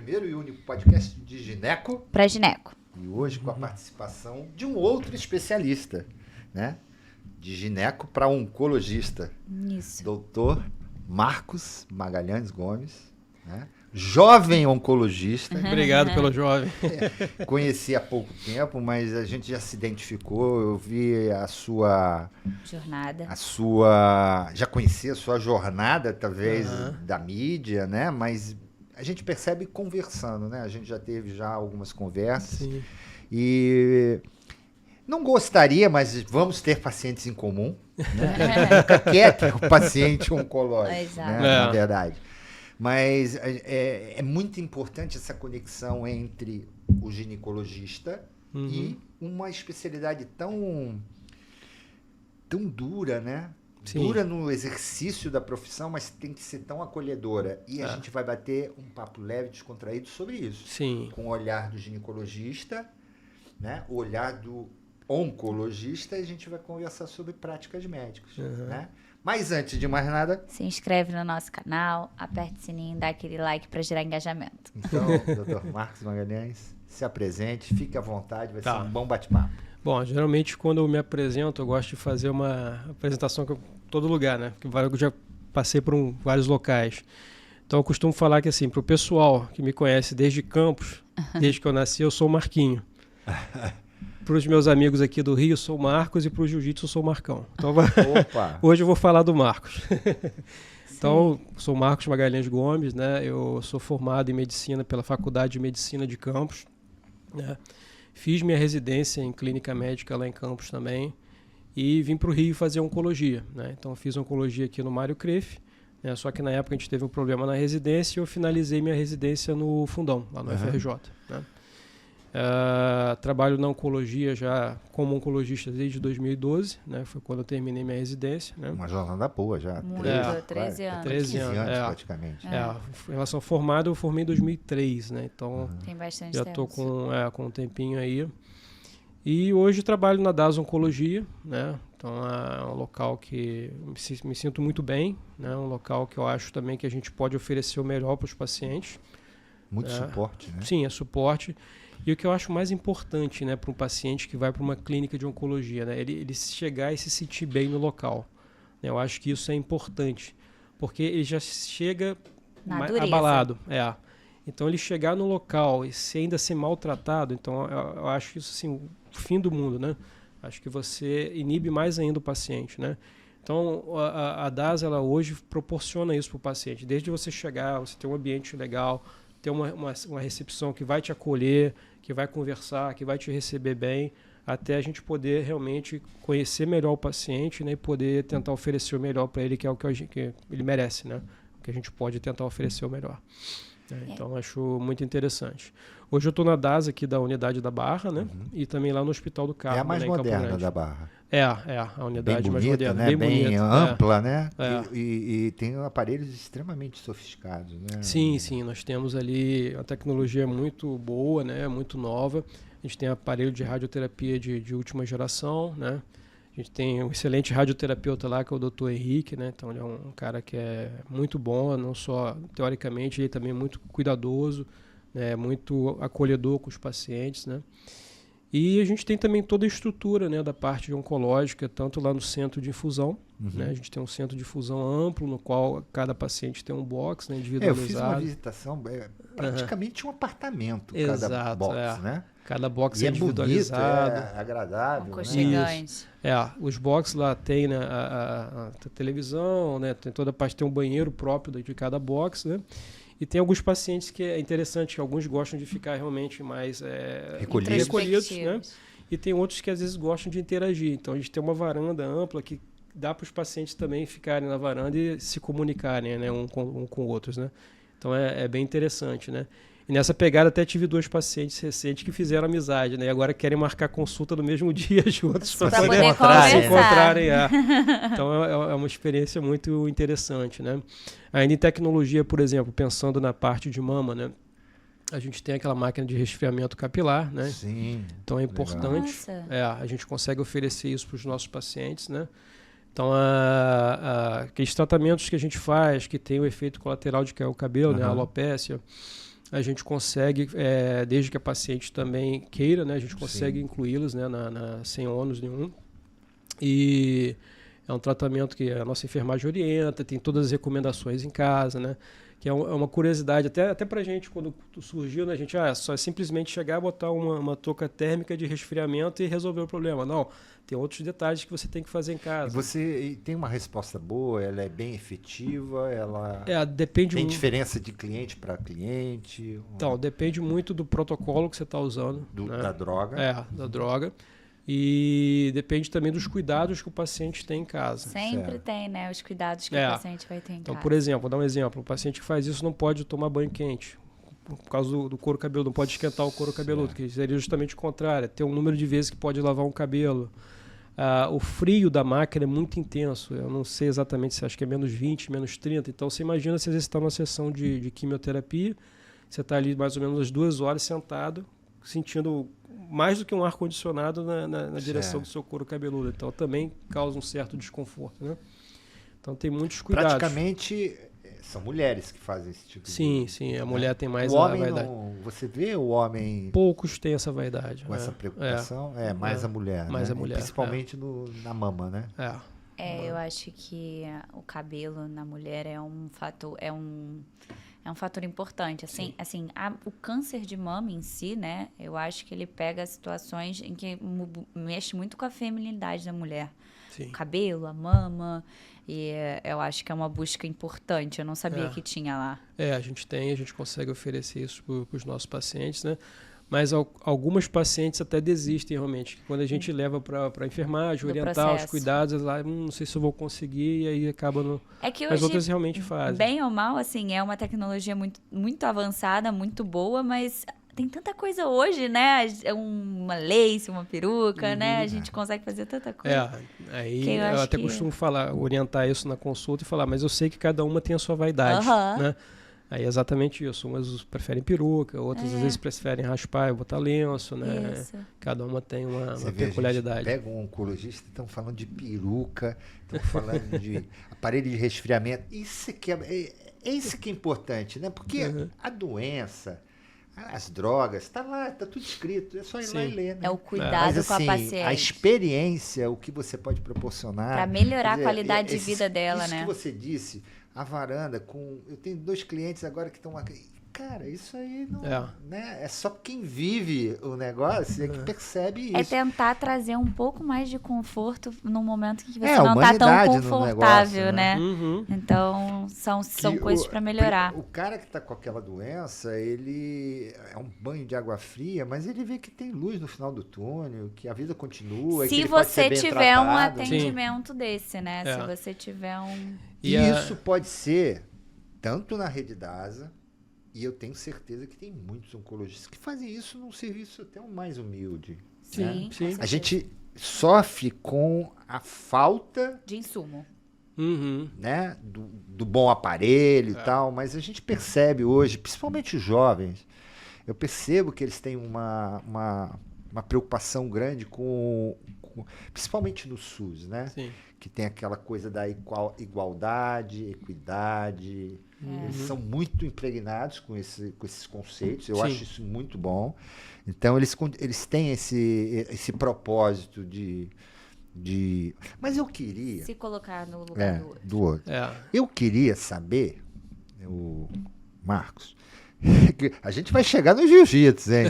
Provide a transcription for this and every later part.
primeiro e único podcast de gineco. Para gineco. E hoje com a participação de um outro especialista, né? De gineco para oncologista. Isso. Doutor Marcos Magalhães Gomes, né? Jovem oncologista. Obrigado pelo jovem. Conheci há pouco tempo, mas a gente já se identificou. Eu vi a sua jornada. Já conheci a sua jornada, talvez, da mídia, né? Mas a gente percebe conversando, né? A gente já teve algumas conversas. Sim. E não gostaria, mas vamos ter pacientes em comum. Né? Nunca quer ter um paciente oncológico, Exato. né? Na verdade. Mas é muito importante essa conexão entre o ginecologista e uma especialidade tão dura, né? Sim. Dura no exercício da profissão, mas tem que ser tão acolhedora. E a gente vai bater um papo leve, descontraído sobre isso. Sim. Com o olhar do ginecologista, né? O olhar do oncologista, e a gente vai conversar sobre práticas médicas, né? Mas antes de mais nada... Se inscreve no nosso canal, aperte o sininho, dá aquele like para gerar engajamento. Então, Dr. Marcos Magalhães, se apresente, fique à vontade, vai ser um bom bate-papo. Bom, geralmente quando eu me apresento, eu gosto de fazer uma apresentação em todo lugar, né? Porque eu já passei por vários locais. Então eu costumo falar que assim, para o pessoal que me conhece desde Campos, desde que eu nasci, eu sou o Marquinho. Para os meus amigos aqui do Rio, eu sou o Marcos, e para o Jiu-Jitsu eu sou o Marcão. Então, hoje eu vou falar do Marcos. Então, sou Marcos Magalhães Gomes, né? Eu sou formado em Medicina pela Faculdade de Medicina de Campos, né? Fiz minha residência em Clínica Médica lá em Campos também e vim para o Rio fazer Oncologia, né? Então, fiz Oncologia aqui no Mário Kreff, né? Só que na época a gente teve um problema na residência e eu finalizei minha residência no Fundão, lá no FRJ, né? Trabalho na oncologia já como oncologista desde 2012, né? Foi quando eu terminei minha residência, né? Uma jornada boa já. 13 anos. 13 anos praticamente. Em relação ao formado, eu formei em 2003, né? Então tem bastante já tempo. estou com um tempinho aí. E hoje trabalho na DAS Oncologia, né? Então é um local que me sinto muito bem, né? Um local que eu acho também que a gente pode oferecer o melhor para os pacientes. Muito suporte, né? Sim, é suporte. E o que eu acho mais importante, né, para um paciente que vai para uma clínica de oncologia, né, ele chegar e se sentir bem no local. Eu acho que isso é importante, porque ele já chega abalado. Então, ele chegar no local e ainda ser maltratado, então eu acho isso assim, o fim do mundo, né? Acho que você inibe mais ainda o paciente, né? Então, a DAS, ela hoje proporciona isso para o paciente. Desde você chegar, você ter um ambiente legal, ter uma recepção que vai te acolher, que vai conversar, que vai te receber bem, até a gente poder realmente conhecer melhor o paciente, né, e poder tentar oferecer o melhor para ele, que é o que ele merece, né? O que a gente pode tentar oferecer o melhor. Então, acho muito interessante. Hoje eu estou na DAS aqui da Unidade da Barra, né? E também lá no Hospital do Carmo. É a mais moderna da Barra. A unidade bem bonita, mais moderna. Né? Bem bonita, ampla, né? E tem aparelhos extremamente sofisticados, né? Sim, nós temos ali uma tecnologia muito boa, né? Muito nova. A gente tem aparelho de radioterapia de última geração, né? A gente tem um excelente radioterapeuta lá, que é o Dr. Henrique, né? Então ele é um cara que é muito bom, não só teoricamente, ele também é muito cuidadoso, né? Muito acolhedor com os pacientes, né? E a gente tem também toda a estrutura, né, da parte oncológica, tanto lá no centro de infusão, né? A gente tem um centro de infusão amplo, no qual cada paciente tem um box, né, individualizado. Eu fiz uma visitação, praticamente um apartamento cada box, né? Cada box é individualizado. Bonito, é agradável. Aconchegante. Os boxes lá tem, né, a televisão, né, tem toda a parte, tem um banheiro próprio de cada box, né? E tem alguns pacientes que é interessante, que alguns gostam de ficar realmente mais recolhidos, né? E tem outros que às vezes gostam de interagir. Então a gente tem uma varanda ampla que dá para os pacientes também ficarem na varanda e se comunicarem, né, um com outros, né? Então é bem interessante, né? E nessa pegada até tive 2 pacientes recentes que fizeram amizade, né? E agora querem marcar consulta no mesmo dia juntos para poder se encontrarem. Então é uma experiência muito interessante, né? Ainda em tecnologia, por exemplo, pensando na parte de mama, né? A gente tem aquela máquina de resfriamento capilar, né? Sim. Então é importante. A gente consegue oferecer isso para os nossos pacientes, né? Então, aqueles tratamentos que a gente faz, que tem o efeito colateral de cair o cabelo, né? A alopécia, a gente consegue, desde que a paciente também queira, né, a gente consegue incluí-los, né, sem ônus nenhum. E é um tratamento que a nossa enfermagem orienta, tem todas as recomendações em casa, né? Que é uma curiosidade, até pra gente, quando surgiu, né, a gente, só é simplesmente chegar e botar uma touca térmica de resfriamento e resolver o problema. Não, tem outros detalhes que você tem que fazer em casa. E você tem uma resposta boa, ela é bem efetiva, ela depende tem diferença de cliente para cliente? Então, depende muito do protocolo que você está usando. Né? Da droga? Da droga. E depende também dos cuidados que o paciente tem em casa. Sempre tem, né? Os cuidados que o paciente vai ter em casa. Então, por exemplo, vou dar um exemplo. O paciente que faz isso não pode tomar banho quente. Por causa do couro cabeludo. Não pode esquentar o couro cabeludo, que seria justamente o contrário. Ter um número de vezes que pode lavar um cabelo. O frio da máquina é muito intenso. Eu não sei exatamente se acho que é menos 20, menos 30. Então, você imagina se você está numa sessão de quimioterapia. Você está ali mais ou menos umas 2 horas sentado, sentindo mais do que um ar-condicionado na direção do seu couro cabeludo. Então, também causa um certo desconforto, né? Então, tem muitos cuidados. Praticamente, são mulheres que fazem esse tipo de... Sim. A mulher tem mais o homem vaidade. Você vê o homem... Poucos têm essa vaidade. Com essa preocupação? Mais a mulher, mais né? a mulher. Principalmente na mama, né? Eu acho que o cabelo na mulher é um fator... É um fator importante. Assim, o câncer de mama em si, né? Eu acho que ele pega situações em que mexe muito com a feminilidade da mulher. Sim. O cabelo, a mama. E eu acho que é uma busca importante. Eu não sabia que tinha lá. A gente consegue oferecer isso para os nossos pacientes, né? Mas algumas pacientes até desistem realmente. Quando a gente leva para a enfermagem, orientar os cuidados, lá, não sei se eu vou conseguir, e aí acaba no... que mas hoje, outras realmente fazem. Bem ou mal, assim, é uma tecnologia muito, muito avançada, muito boa, mas tem tanta coisa hoje, né? Uma lace, uma peruca, né? A gente consegue fazer tanta coisa. Aí eu até costumo orientar isso na consulta e falar, mas eu sei que cada uma tem a sua vaidade, né? Aí é exatamente isso. Umas preferem peruca, outras às vezes preferem raspar e botar lenço, né? Isso. Cada uma tem uma peculiaridade. Pega um oncologista, estão falando de peruca, estão falando de aparelho de resfriamento. Isso que isso que é importante, né? Porque a doença, as drogas, está lá, está tudo escrito. É só ir lá e ler, né? É o cuidado Mas, com a paciente. A experiência, o que você pode proporcionar. Para melhorar a qualidade de vida dela, isso né? Que você disse, a varanda eu tenho 2 clientes agora que estão aqui. Cara, isso aí não... Né? É só quem vive o negócio que percebe isso. É tentar trazer um pouco mais de conforto no momento que você não está tão confortável, negócio, né? Então, são coisas para melhorar. O cara que está com aquela doença, ele é um banho de água fria, mas ele vê que tem luz no final do túnel, que a vida continua. Se você tiver um atendimento desse, né? Se você tiver E isso pode ser tanto na rede DASA, e eu tenho certeza que tem muitos oncologistas que fazem isso num serviço até mais humilde. Sim. A gente sofre com a falta de insumo. Né? Do bom aparelho e tal, mas a gente percebe hoje, principalmente os jovens, eu percebo que eles têm uma preocupação grande principalmente no SUS, né? Sim. Que tem aquela coisa da igualdade, equidade. Eles são muito impregnados com esses conceitos. Eu acho isso muito bom. Então, eles têm esse propósito de... Mas eu queria... Se colocar no lugar do outro. Eu queria saber, Marcos, a gente vai chegar no jiu-jitsu, hein?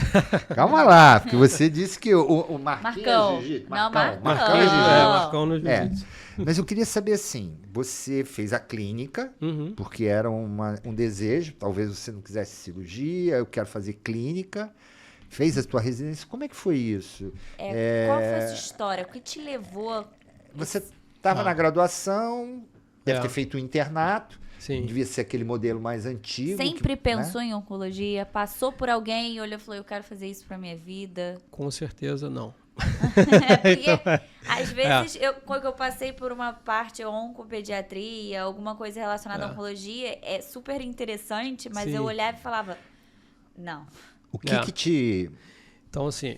Calma lá, porque você disse que o Marquinhos é jiu-jitsu. Marcão no jiu-jitsu. Mas eu queria saber assim, você fez a clínica, porque era um desejo, talvez você não quisesse cirurgia, eu quero fazer clínica, fez a tua residência, como é que foi isso? Qual foi a sua história? O que te levou? Você estava na graduação, deve ter feito um internato, Sim. Devia ser aquele modelo mais antigo. Sempre pensou em oncologia? Passou por alguém e olhou e falou, eu quero fazer isso pra minha vida? Com certeza não. Porque às vezes quando eu passei por uma parte oncopediatria, alguma coisa relacionada à oncologia, é super interessante, mas eu olhava e falava, não. O que te... Então, assim,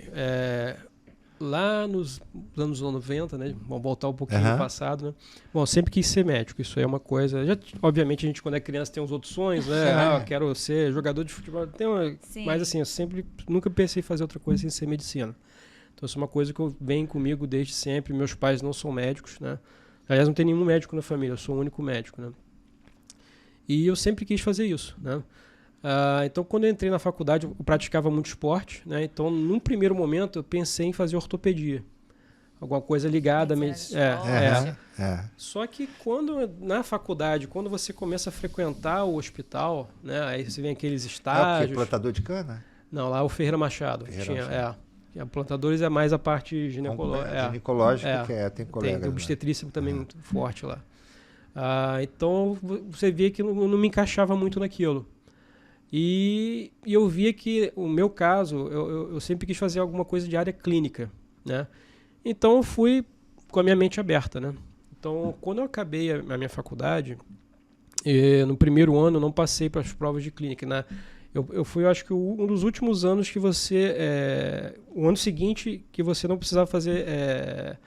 lá nos anos 90, né? Vamos voltar um pouquinho no passado, né? Bom, sempre quis ser médico, isso aí é uma coisa... obviamente, a gente, quando é criança, tem uns outros sonhos, né? Eu quero ser jogador de futebol. Mas, assim, eu nunca pensei em fazer outra coisa sem ser medicina. Então, isso é uma coisa que vem comigo desde sempre. Meus pais não são médicos, né? Aliás, não tem nenhum médico na família, eu sou o único médico, né? E eu sempre quis fazer isso, né? Então, quando eu entrei na faculdade, eu praticava muito esporte, né? Então, num primeiro momento, eu pensei em fazer ortopedia. Alguma coisa ligada a medicina. Só que na faculdade, quando você começa a frequentar o hospital, né? Aí você vem aqueles estágios... É o quê? Plantador de cana? Não, lá é o Ferreira Machado. Plantadores é mais a parte ginecológica, tem colega. Tem obstetrícia também muito forte lá. Então, você via que não me encaixava muito naquilo. E eu via que, o meu caso, eu sempre quis fazer alguma coisa de área clínica, né? Então, eu fui com a minha mente aberta, né? Então, quando eu acabei a minha faculdade, no primeiro ano, eu não passei para as provas de clínica, né? Eu fui, acho que, um dos últimos anos que você... o ano seguinte que você não precisava fazer...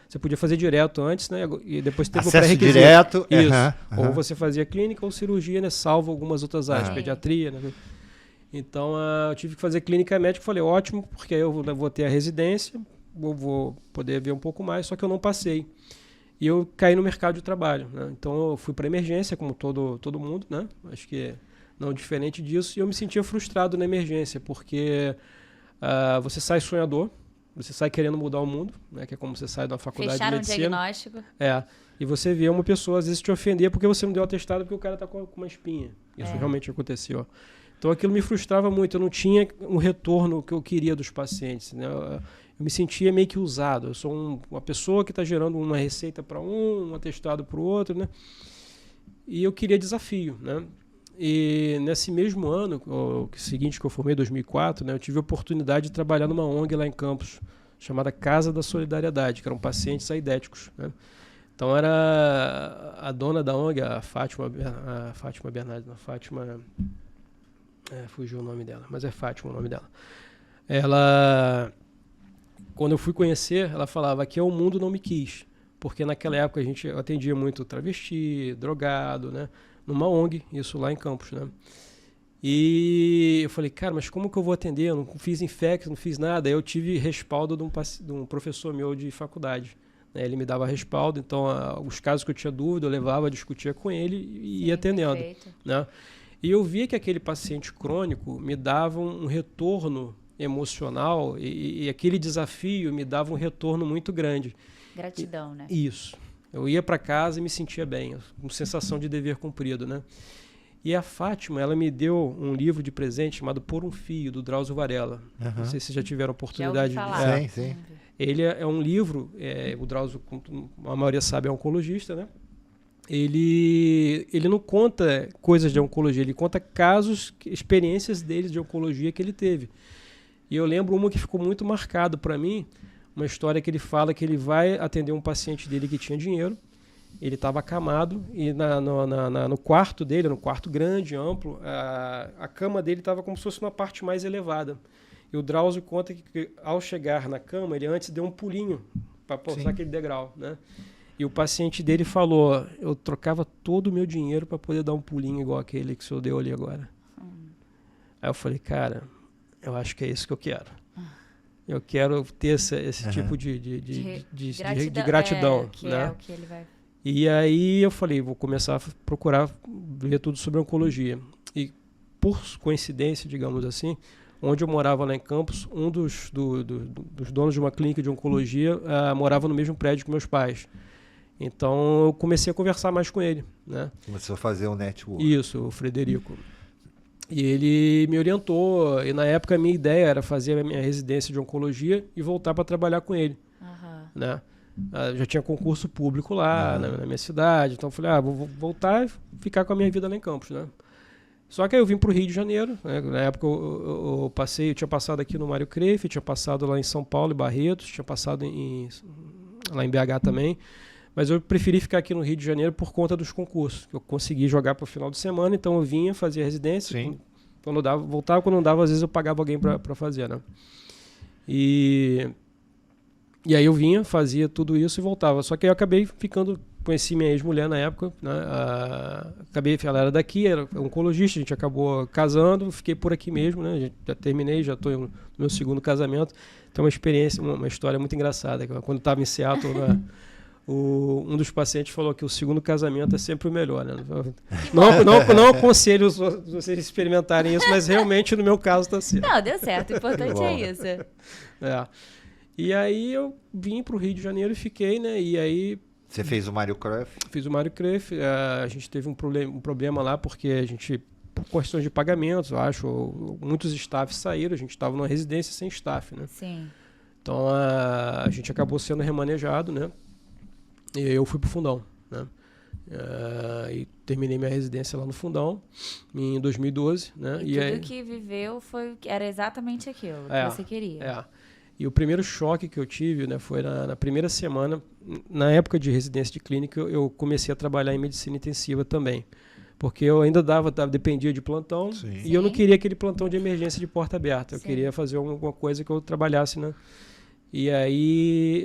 você podia fazer direto antes, né? E depois teve o pré-requisito. Direto. Isso. Ou você fazia clínica ou cirurgia, né? Salvo algumas outras áreas, pediatria, né? Então, eu tive que fazer clínica médica. Falei, ótimo, porque aí eu vou ter a residência, vou poder ver um pouco mais, só que eu não passei. E eu caí no mercado de trabalho, né? Então, eu fui para emergência, como todo mundo, né? Acho que... não diferente disso, e eu me sentia frustrado na emergência, porque você sai sonhador, você sai querendo mudar o mundo, né, que é como você sai da faculdade de medicina. Fecharam um diagnóstico. E você vê uma pessoa, às vezes, te ofender porque você não deu atestado porque o cara está com uma espinha. Isso realmente aconteceu. Então, aquilo me frustrava muito, eu não tinha um retorno que eu queria dos pacientes, né? Eu me sentia meio que usado. Eu sou uma pessoa que está gerando uma receita para um atestado para o outro, né? E eu queria desafio, né? E nesse mesmo ano, o seguinte que eu formei, 2004, né, eu tive a oportunidade de trabalhar numa ONG lá em Campos, chamada Casa da Solidariedade, que eram pacientes aidéticos, né? Então era a dona da ONG, a Fátima Bernardes, fugiu o nome dela, mas é Fátima o nome dela. Ela, quando eu fui conhecer, ela falava que o mundo não me quis, porque naquela época eu atendia muito travesti, drogado, né? Numa ONG, isso lá em Campos, né? E eu falei, cara, mas como que eu vou atender? Eu não fiz infecto, não fiz nada. Aí eu tive respaldo de um professor meu de faculdade, né? Ele me dava respaldo, então os casos que eu tinha dúvida, eu levava, discutia com ele e ia atendendo, né? E eu via que aquele paciente crônico me dava um retorno emocional e aquele desafio me dava um retorno muito grande. Gratidão, né? Isso. Eu ia para casa e me sentia bem, com sensação de dever cumprido, né? E a Fátima, ela me deu um livro de presente chamado Por um Fio, do Drauzio Varela. Não sei se vocês já tiveram a oportunidade de falar. Sim. Ele é um livro, o Drauzio, a maioria sabe, é oncologista, né? Ele não conta coisas de oncologia, ele conta casos, experiências dele de oncologia que ele teve. E eu lembro uma que ficou muito marcado para mim, uma história que ele fala que ele vai atender um paciente dele que tinha dinheiro, ele estava acamado e no quarto dele, no quarto grande, amplo, a cama dele estava como se fosse uma parte mais elevada. E o Drauzio conta que ao chegar na cama, ele antes deu um pulinho para passar aquele degrau, né? E o paciente dele falou, eu trocava todo o meu dinheiro para poder dar um pulinho igual aquele que o senhor deu ali agora. Aí eu falei, cara, eu acho que é isso que eu quero. Eu quero ter esse tipo de gratidão. Né? É o que ele vai... E aí eu falei, vou começar a procurar ler tudo sobre oncologia. E por coincidência, digamos assim, onde eu morava lá em Campos, um dos donos de uma clínica de oncologia morava no mesmo prédio que meus pais. Então eu comecei a conversar mais com ele. Né? Começou a fazer um network. Isso, o Frederico. E ele me orientou, e na época a minha ideia era fazer a minha residência de oncologia e voltar para trabalhar com ele. Né? Já tinha concurso público lá na minha cidade, então eu falei, vou voltar e ficar com a minha vida lá em Campos. Né? Só que aí eu vim para o Rio de Janeiro, né? Na época eu tinha passado aqui no Mário Creif, tinha passado lá em São Paulo, em Barretos, tinha passado lá em BH também. Mas eu preferi ficar aqui no Rio de Janeiro por conta dos concursos, que eu consegui jogar para o final de semana, então eu vinha, fazia residência. Sim. Quando dava, voltava, quando não dava, às vezes eu pagava alguém para fazer, né? E E aí eu vinha, fazia tudo isso e voltava. Só que aí eu acabei conheci minha ex-mulher na época, né? Ela era daqui, era oncologista, a gente acabou casando, fiquei por aqui mesmo, né? Já terminei, já estou no meu segundo casamento. Então uma experiência, uma história muito engraçada. Quando estava em Seattle, um dos pacientes falou que o segundo casamento é sempre o melhor, né? Não aconselho vocês experimentarem isso, mas realmente no meu caso está certo. Não, deu certo, o importante é isso. E aí eu vim para o Rio de Janeiro e fiquei, né? E aí... Você fez o Mário Cruyff? Fiz o Mário Cruyff. A gente teve um problema lá porque a gente, por questões de pagamentos, eu acho, muitos staffs saíram, a gente estava numa residência sem staff, né? Sim. Então a gente acabou sendo remanejado, né? E eu fui pro Fundão, né? E terminei minha residência lá no Fundão em 2012, né? E tudo aí, que viveu era exatamente aquilo que você queria. E o primeiro choque que eu tive, né, foi na primeira semana, na época de residência de clínica, eu comecei a trabalhar em medicina intensiva também. Porque eu ainda dependia de plantão. Sim. E eu não queria aquele plantão de emergência de porta aberta. Eu Sim. queria fazer alguma coisa que eu trabalhasse, né? E aí,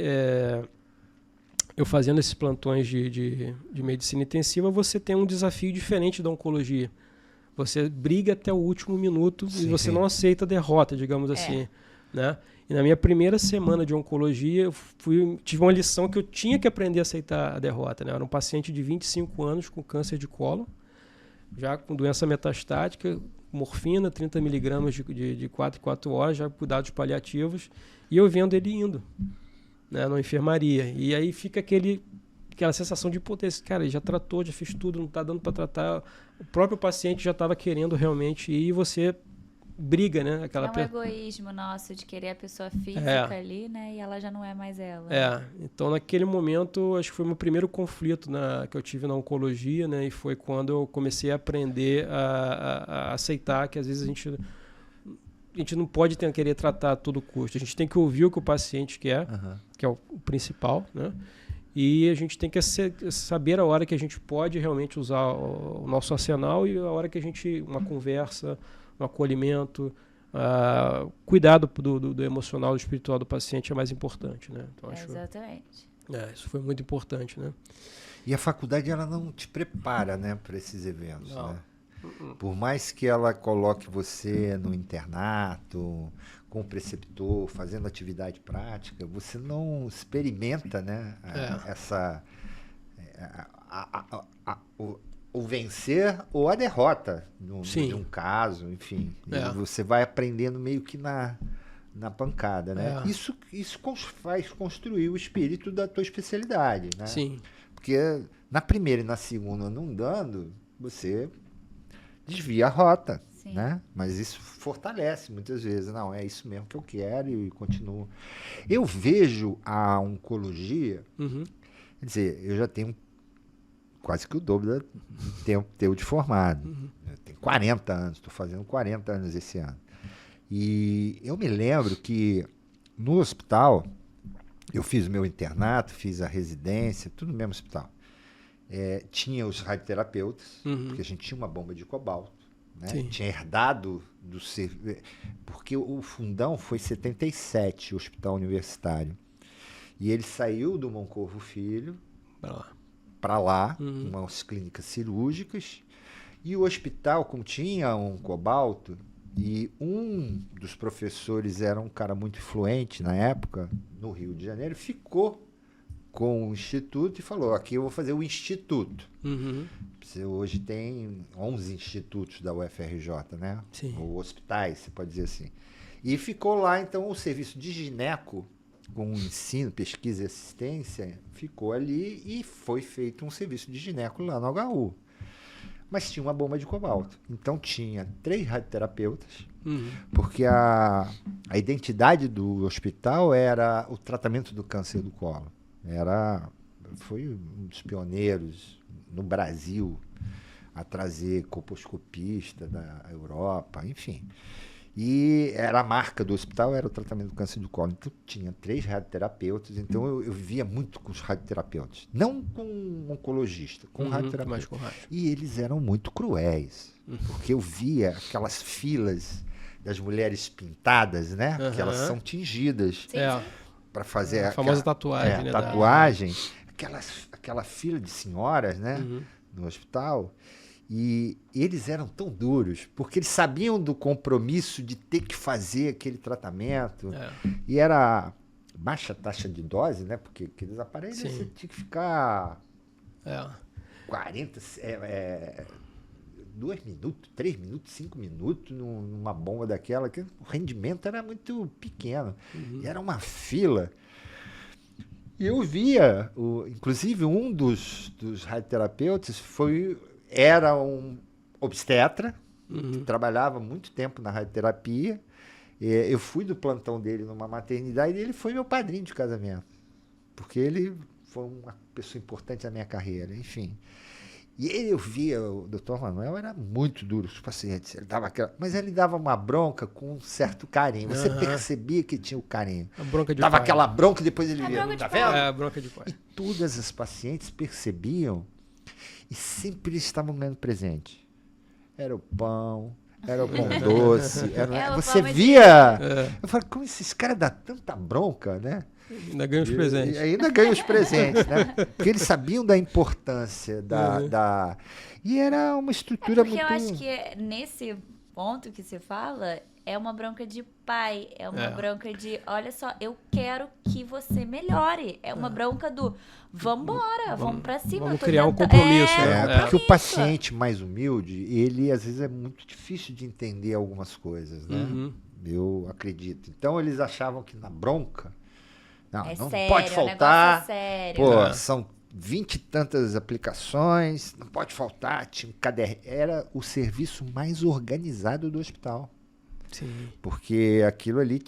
eu fazendo esses plantões de medicina intensiva, você tem um desafio diferente da oncologia. Você briga até o último minuto e você não aceita a derrota, digamos assim, né? E na minha primeira semana de oncologia, eu tive uma lição que eu tinha que aprender a aceitar a derrota, né? Eu era um paciente de 25 anos com câncer de colo, já com doença metastática, morfina, 30 miligramas de 4 em 4 horas, já cuidados paliativos, e eu vendo ele indo, né, na enfermaria. E aí fica aquela sensação de impotência. Cara, ele já tratou, já fez tudo, não está dando para tratar. O próprio paciente já estava querendo realmente ir e você briga, né? É um egoísmo nosso de querer a pessoa física ali, né? E ela já não é mais ela. Então naquele momento, acho que foi o meu primeiro conflito que eu tive na oncologia, né? E foi quando eu comecei a aprender a aceitar que às vezes a gente não pode querer tratar a todo custo. A gente tem que ouvir o que o paciente quer, que é o principal, né? E a gente tem que saber a hora que a gente pode realmente usar o nosso arsenal e a hora que uma conversa, um acolhimento, cuidado do emocional, do espiritual do paciente é mais importante, né? Então, exatamente. Isso foi muito importante, né? E a faculdade, ela não te prepara, né, para esses eventos, não. Né? Por mais que ela coloque você no internato, com o preceptor, fazendo atividade prática, você não experimenta, né, o vencer ou a derrota de um caso, enfim. Você vai aprendendo meio que na pancada, né? Isso faz construir o espírito da tua especialidade, né? Sim. Porque na primeira e na segunda não dando, você desvia a rota, né? Mas isso fortalece muitas vezes. Não, é isso mesmo que eu quero e continuo. Eu vejo a oncologia, quer dizer, eu já tenho quase que o dobro do tempo teu de formado. Eu tenho 40 anos, estou fazendo 40 anos esse ano. E eu me lembro que no hospital, eu fiz o meu internato, fiz a residência, tudo no mesmo hospital. Tinha os radioterapeutas, porque a gente tinha uma bomba de cobalto, né? Tinha herdado porque o Fundão foi em 77, o hospital universitário. E ele saiu do Moncorvo Filho para lá, umas clínicas cirúrgicas, e o hospital, como tinha um cobalto, e um dos professores era um cara muito influente na época, no Rio de Janeiro, ficou com o instituto e falou, aqui eu vou fazer o instituto. Você hoje tem 11 institutos da UFRJ, né? Sim. Ou hospitais, você pode dizer assim. E ficou lá, então, o serviço de gineco, com ensino, pesquisa e assistência, ficou ali e foi feito um serviço de gineco lá no HU. Mas tinha uma bomba de cobalto. Então tinha 3 radioterapeutas, porque a identidade do hospital era o tratamento do câncer do colo. Foi um dos pioneiros no Brasil a trazer colposcopista da Europa, enfim. E a marca do hospital era o tratamento do câncer do colo. Então, tinha 3 radioterapeutas. Então, eu vivia muito com os radioterapeutas. Não com um oncologista, com radioterapeuta. Mas com rádio. E eles eram muito cruéis. Porque eu via aquelas filas das mulheres pintadas, né? Porque elas são tingidas. Sim. para fazer a famosa tatuagem, né? Tatuagem, aquela fila de senhoras, né? No hospital. E eles eram tão duros, porque eles sabiam do compromisso de ter que fazer aquele tratamento. E era baixa taxa de dose, né? Porque aqueles aparelhos você tinha que ficar 2 minutos, 3 minutos, 5 minutos numa bomba daquela, que o rendimento era muito pequeno. E era uma fila. E eu via, inclusive um dos radioterapeutas era um obstetra, que trabalhava muito tempo na radioterapia. Eu fui do plantão dele numa maternidade e ele foi meu padrinho de casamento, porque ele foi uma pessoa importante na minha carreira, enfim. E eu via, o Dr. Manuel era muito duro com os pacientes, mas ele dava uma bronca com um certo carinho. Você percebia que tinha o carinho. A bronca de dava pai. aquela bronca e depois ele via, tá vendo? A bronca de pai. E todas as pacientes percebiam e sempre eles estavam ganhando presente. Era o pão, era o pão doce. Você via... Eu falei, como esses caras dão tanta bronca, né? Ainda ganham os presentes. Ainda ganham os presentes, né? Porque eles sabiam da importância da... E era uma estrutura muito... Porque eu acho que nesse ponto que você fala, é uma bronca de pai, é uma bronca de, olha só, eu quero que você melhore. É uma bronca do, vambora, vamos pra cima. Vamos criar um compromisso. Porque o paciente mais humilde, ele às vezes é muito difícil de entender algumas coisas, né? Eu acredito. Então eles achavam que na bronca, não sério, pode faltar. Sério. Pô, são 20 e tantas aplicações, não pode faltar. Tinha um caderno. Era o serviço mais organizado do hospital. Sim. Porque aquilo ali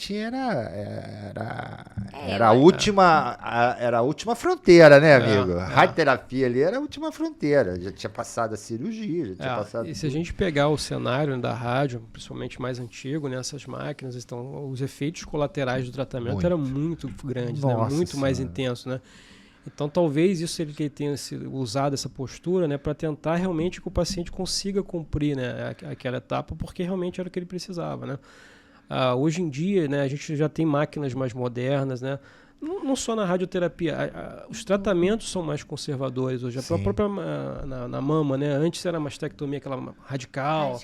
era a última fronteira, né, amigo? A radioterapia ali era a última fronteira. Já tinha passado a cirurgia, já tinha passado. E se a gente pegar o cenário da rádio, principalmente mais antigo, nessas máquinas, os efeitos colaterais do tratamento eram muito grandes, né? Muito mais intensos, né? Então, talvez isso ele tenha usado essa postura, né, para tentar realmente que o paciente consiga cumprir, né, aquela etapa, porque realmente era o que ele precisava, né? Hoje em dia, né, a gente já tem máquinas mais modernas, né? Não só na radioterapia, os tratamentos são mais conservadores hoje. A própria na mama, né? Antes era mastectomia, aquela radical.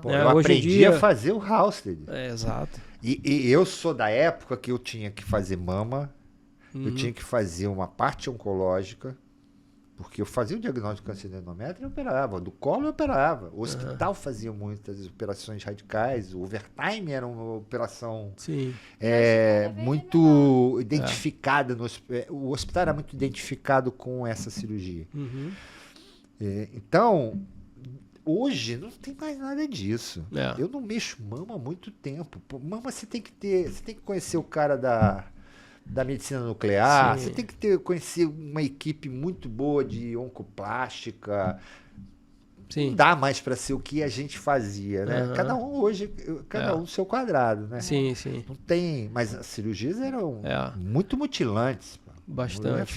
Pô, eu aprendi a fazer o Halsted. Exato. E eu sou da época que eu tinha que fazer mama. Eu tinha que fazer uma parte oncológica, porque eu fazia o diagnóstico de câncer de endométrio e operava. Do colo eu operava. O hospital fazia muitas operações radicais. O overtime era uma operação muito identificada. O hospital era muito identificado com essa cirurgia. Então, hoje não tem mais nada disso. Eu não mexo mama há muito tempo. Mama você tem que conhecer o cara da medicina nuclear, você tem que conhecer uma equipe muito boa de oncoplástica. Não dá mais para ser o que a gente fazia, né? Cada um hoje, um seu quadrado, né? Sim. Não tem, mas as cirurgias eram muito mutilantes. Bastante.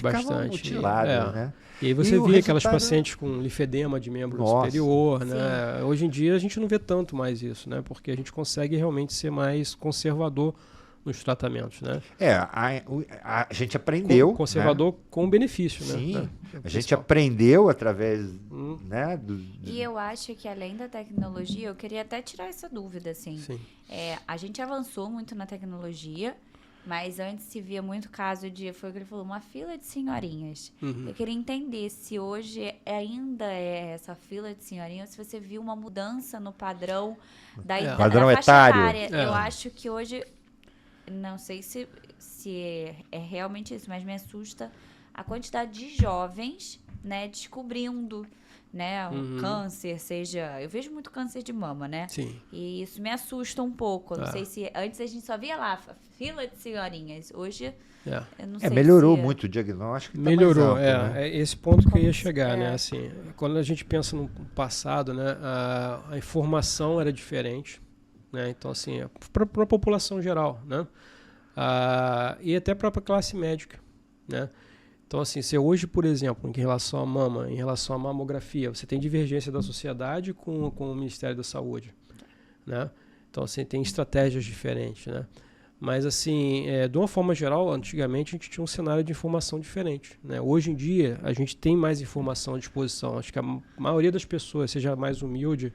Mutilada, né? E aí você via aquelas pacientes com linfedema de membro superior, né? Hoje em dia a gente não vê tanto mais isso, né? Porque a gente consegue realmente ser mais conservador nos tratamentos, né? A gente aprendeu... Conservador, né? Com benefício, né? Sim, a gente aprendeu através, né? E eu acho que além da tecnologia, eu queria até tirar essa dúvida, assim. A gente avançou muito na tecnologia, mas antes se via muito caso foi o que ele falou, uma fila de senhorinhas. Eu queria entender se hoje ainda é essa fila de senhorinhas, se você viu uma mudança no padrão da padrão faixa etário. etária. Eu acho que hoje... Não sei se é realmente isso, mas me assusta a quantidade de jovens, né, descobrindo, né, o câncer, eu vejo muito câncer de mama, né? Sim. E isso me assusta um pouco. Não sei se antes a gente só via lá fila de senhorinhas. Hoje eu não sei. Melhorou muito o diagnóstico. Melhorou, mais amplo, né? É esse ponto que eu ia chegar, né? Assim, quando a gente pensa no passado, né, a informação era diferente. Né? Então, assim, para a população geral, né? E até para a classe médica, né? Então, assim, se hoje, por exemplo, em relação à mama, em relação à mamografia, você tem divergência da sociedade com o Ministério da Saúde, né? Então, assim, tem estratégias diferentes, né? Mas, assim, de uma forma geral, antigamente a gente tinha um cenário de informação diferente, né? Hoje em dia, a gente tem mais informação à disposição. Acho que a maioria das pessoas, seja mais humilde,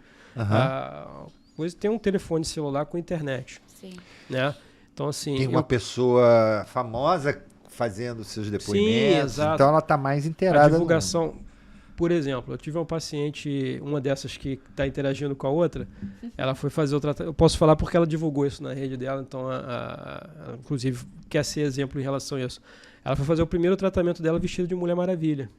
tem um telefone celular com internet. Sim. Né? Então, assim, tem uma pessoa famosa fazendo seus depoimentos. Sim, exato. Então ela está mais inteirada. A divulgação... Por exemplo, eu tive uma paciente, uma dessas que está interagindo com a outra, ela foi fazer o tratamento. Eu posso falar porque ela divulgou isso na rede dela, então, ela, inclusive, quer ser exemplo em relação a isso. Ela foi fazer o primeiro tratamento dela vestida de Mulher Maravilha.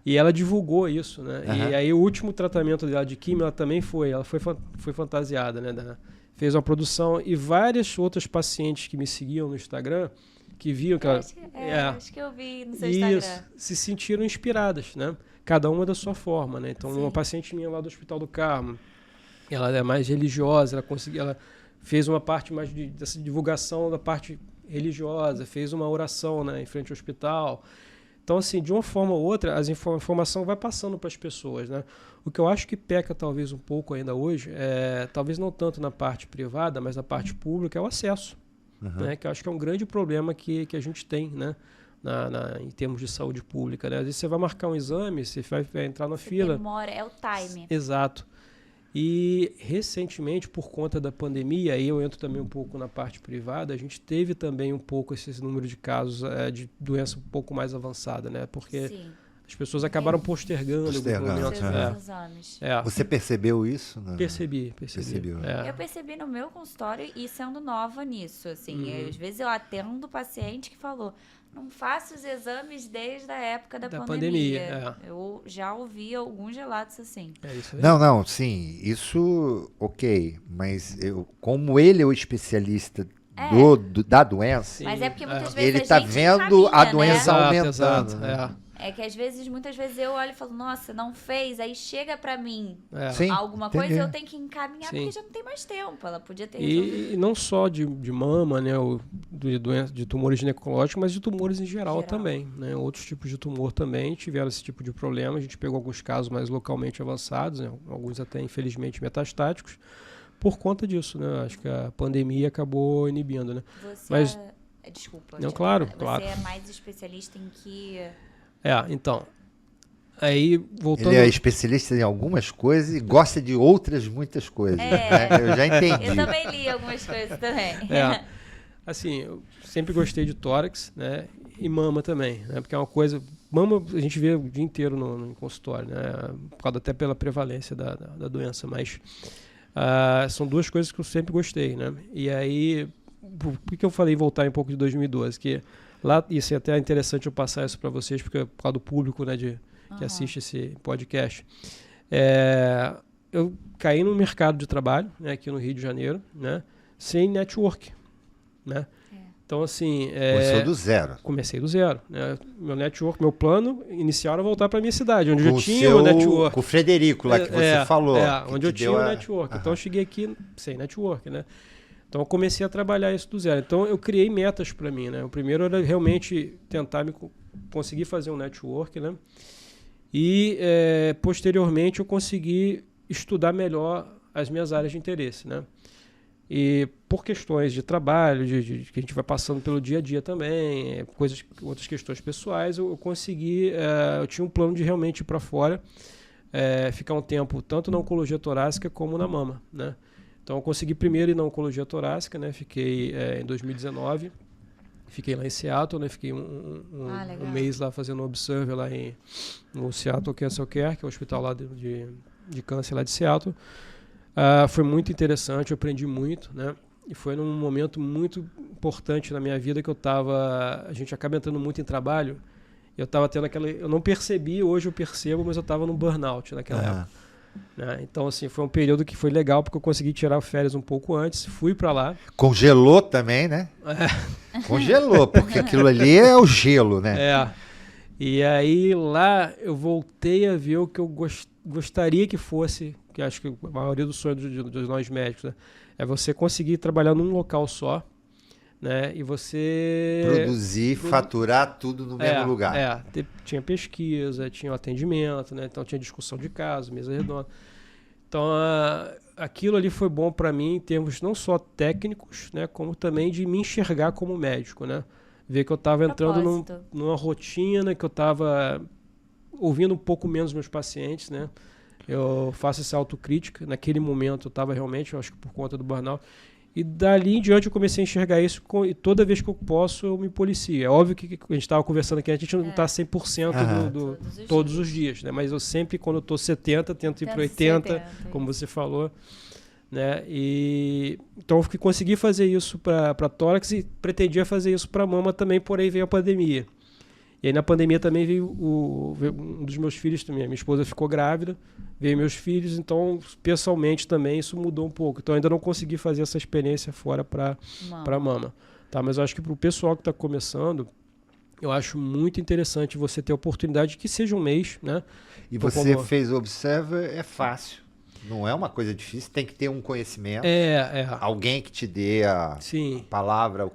E ela divulgou isso, né? E aí o último tratamento dela de quimio, ela foi fantasiada, né? Fez uma produção e várias outras pacientes que me seguiam no Instagram, que viam que acho que eu vi no seu Instagram. Se sentiram inspiradas, né? Cada uma da sua forma, né? Então, uma paciente minha lá do Hospital do Carmo, ela é mais religiosa, ela fez uma parte mais dessa divulgação da parte religiosa, fez uma oração, né, em frente ao hospital. Então, assim, de uma forma ou outra, a informação vai passando para as pessoas, né? O que eu acho que peca talvez um pouco ainda hoje, talvez não tanto na parte privada, mas na parte pública, é o acesso. Né, que eu acho que é um grande problema que a gente tem, né, em termos de saúde pública. Né? Às vezes você vai marcar um exame, você vai entrar na fila. Demora, é o time. Exato. E recentemente, por conta da pandemia, aí eu entro também um pouco na parte privada, a gente teve também um pouco esse número de casos de doença um pouco mais avançada, né? Porque as pessoas acabaram postergando os exames. Você percebeu isso? Não? Percebi. Eu percebi no meu consultório e sendo nova nisso, assim. Às vezes eu atendo paciente que falou, não faço os exames desde a época da pandemia. Eu já ouvi alguns relatos assim. Isso aí. Não, sim, isso ok, mas como ele é o especialista da doença, mas é porque muitas vezes ele está vendo a doença aumentando. Exato. É que muitas vezes eu olho e falo, nossa, não fez, aí chega pra mim Sim, alguma coisa, eu tenho que encaminhar porque já não tem mais tempo, ela podia ter resolvido. E não só de mama, né, de tumores ginecológicos, mas de tumores em geral também, né, outros tipos de tumor também tiveram esse tipo de problema, a gente pegou alguns casos mais localmente avançados, né, alguns até infelizmente metastáticos, por conta disso, né, acho que a pandemia acabou inibindo, né. Desculpa. Não, claro. Você é mais especialista em que... Então, aí voltando... Ele é especialista em algumas coisas e gosta de outras muitas coisas. Né? Eu já entendi. Eu também li algumas coisas também. Assim, eu sempre gostei de tórax, né? E mama também, né? Porque é uma coisa... Mama a gente vê o dia inteiro no consultório, né? Por causa até pela prevalência da doença, mas são duas coisas que eu sempre gostei, né? E aí, por que eu falei voltar um pouco de 2012? Que lá, isso é até interessante eu passar isso para vocês, porque por causa do público, né, que assiste esse podcast. Eu caí no mercado de trabalho, né, aqui no Rio de Janeiro, né, sem network, né? Então, assim... Começou do zero. Comecei do zero. Né? Meu network, meu plano inicial era voltar para minha cidade, onde eu tinha o network. Com o Frederico lá que você falou. Onde eu tinha o network. Então, eu cheguei aqui sem network, né? Então, eu comecei a trabalhar isso do zero. Então, eu criei metas para mim, né? O primeiro era realmente tentar conseguir fazer um network, né? E, posteriormente, eu consegui estudar melhor as minhas áreas de interesse, né? E por questões de trabalho, que a gente vai passando pelo dia a dia também, outras questões pessoais, eu consegui... eu tinha um plano de realmente ir para fora, ficar um tempo tanto na oncologia torácica como na mama, né? Então, eu consegui primeiro ir na oncologia torácica, né? Fiquei em 2019, fiquei lá em Seattle, né? Fiquei um mês lá fazendo um observer lá no Seattle Cancer Care, que é o hospital lá de câncer lá de Seattle. Foi muito interessante, eu aprendi muito, né? E foi num momento muito importante na minha vida que a gente acaba entrando muito em trabalho, eu estava tendo eu não percebi, hoje eu percebo, mas eu estava num burnout naquela época. Né? Então, assim, foi um período que foi legal, porque eu consegui tirar férias um pouco antes, fui para lá. Congelou também, né? Congelou, porque aquilo ali é o gelo, né? E aí lá eu voltei a ver o que eu gostaria que fosse, que acho que a maioria dos sonhos de nós médicos, né? É você conseguir trabalhar num local só, né? E você... Produzir, faturar tudo no mesmo lugar. Tinha pesquisa, tinha o atendimento, né? Então tinha discussão de caso, mesa redonda. Então, aquilo ali foi bom para mim em termos não só técnicos, né, como também de me enxergar como médico, né? Ver que eu estava entrando numa rotina, que eu estava ouvindo um pouco menos meus pacientes, né? Eu faço essa autocrítica. Naquele momento eu estava realmente, eu acho que por conta do burnout. E dali em diante eu comecei a enxergar isso e toda vez que eu posso eu me policio. É óbvio que a gente estava conversando aqui, a gente não está 100% todos os dias, né? Mas eu sempre, quando eu estou 70, tento ir para 80, como você falou. Né? Então eu consegui fazer isso para tórax e pretendia fazer isso para mama também, porém veio a pandemia. E aí na pandemia também veio um dos meus filhos também. Minha esposa ficou grávida, veio meus filhos, então pessoalmente também isso mudou um pouco. Então ainda não consegui fazer essa experiência fora para mama. Tá? Mas eu acho que para o pessoal que está começando, eu acho muito interessante você ter a oportunidade que seja um mês. Né? E você fez o Observer, é fácil. Não é uma coisa difícil, tem que ter um conhecimento. Alguém que te dê a palavra,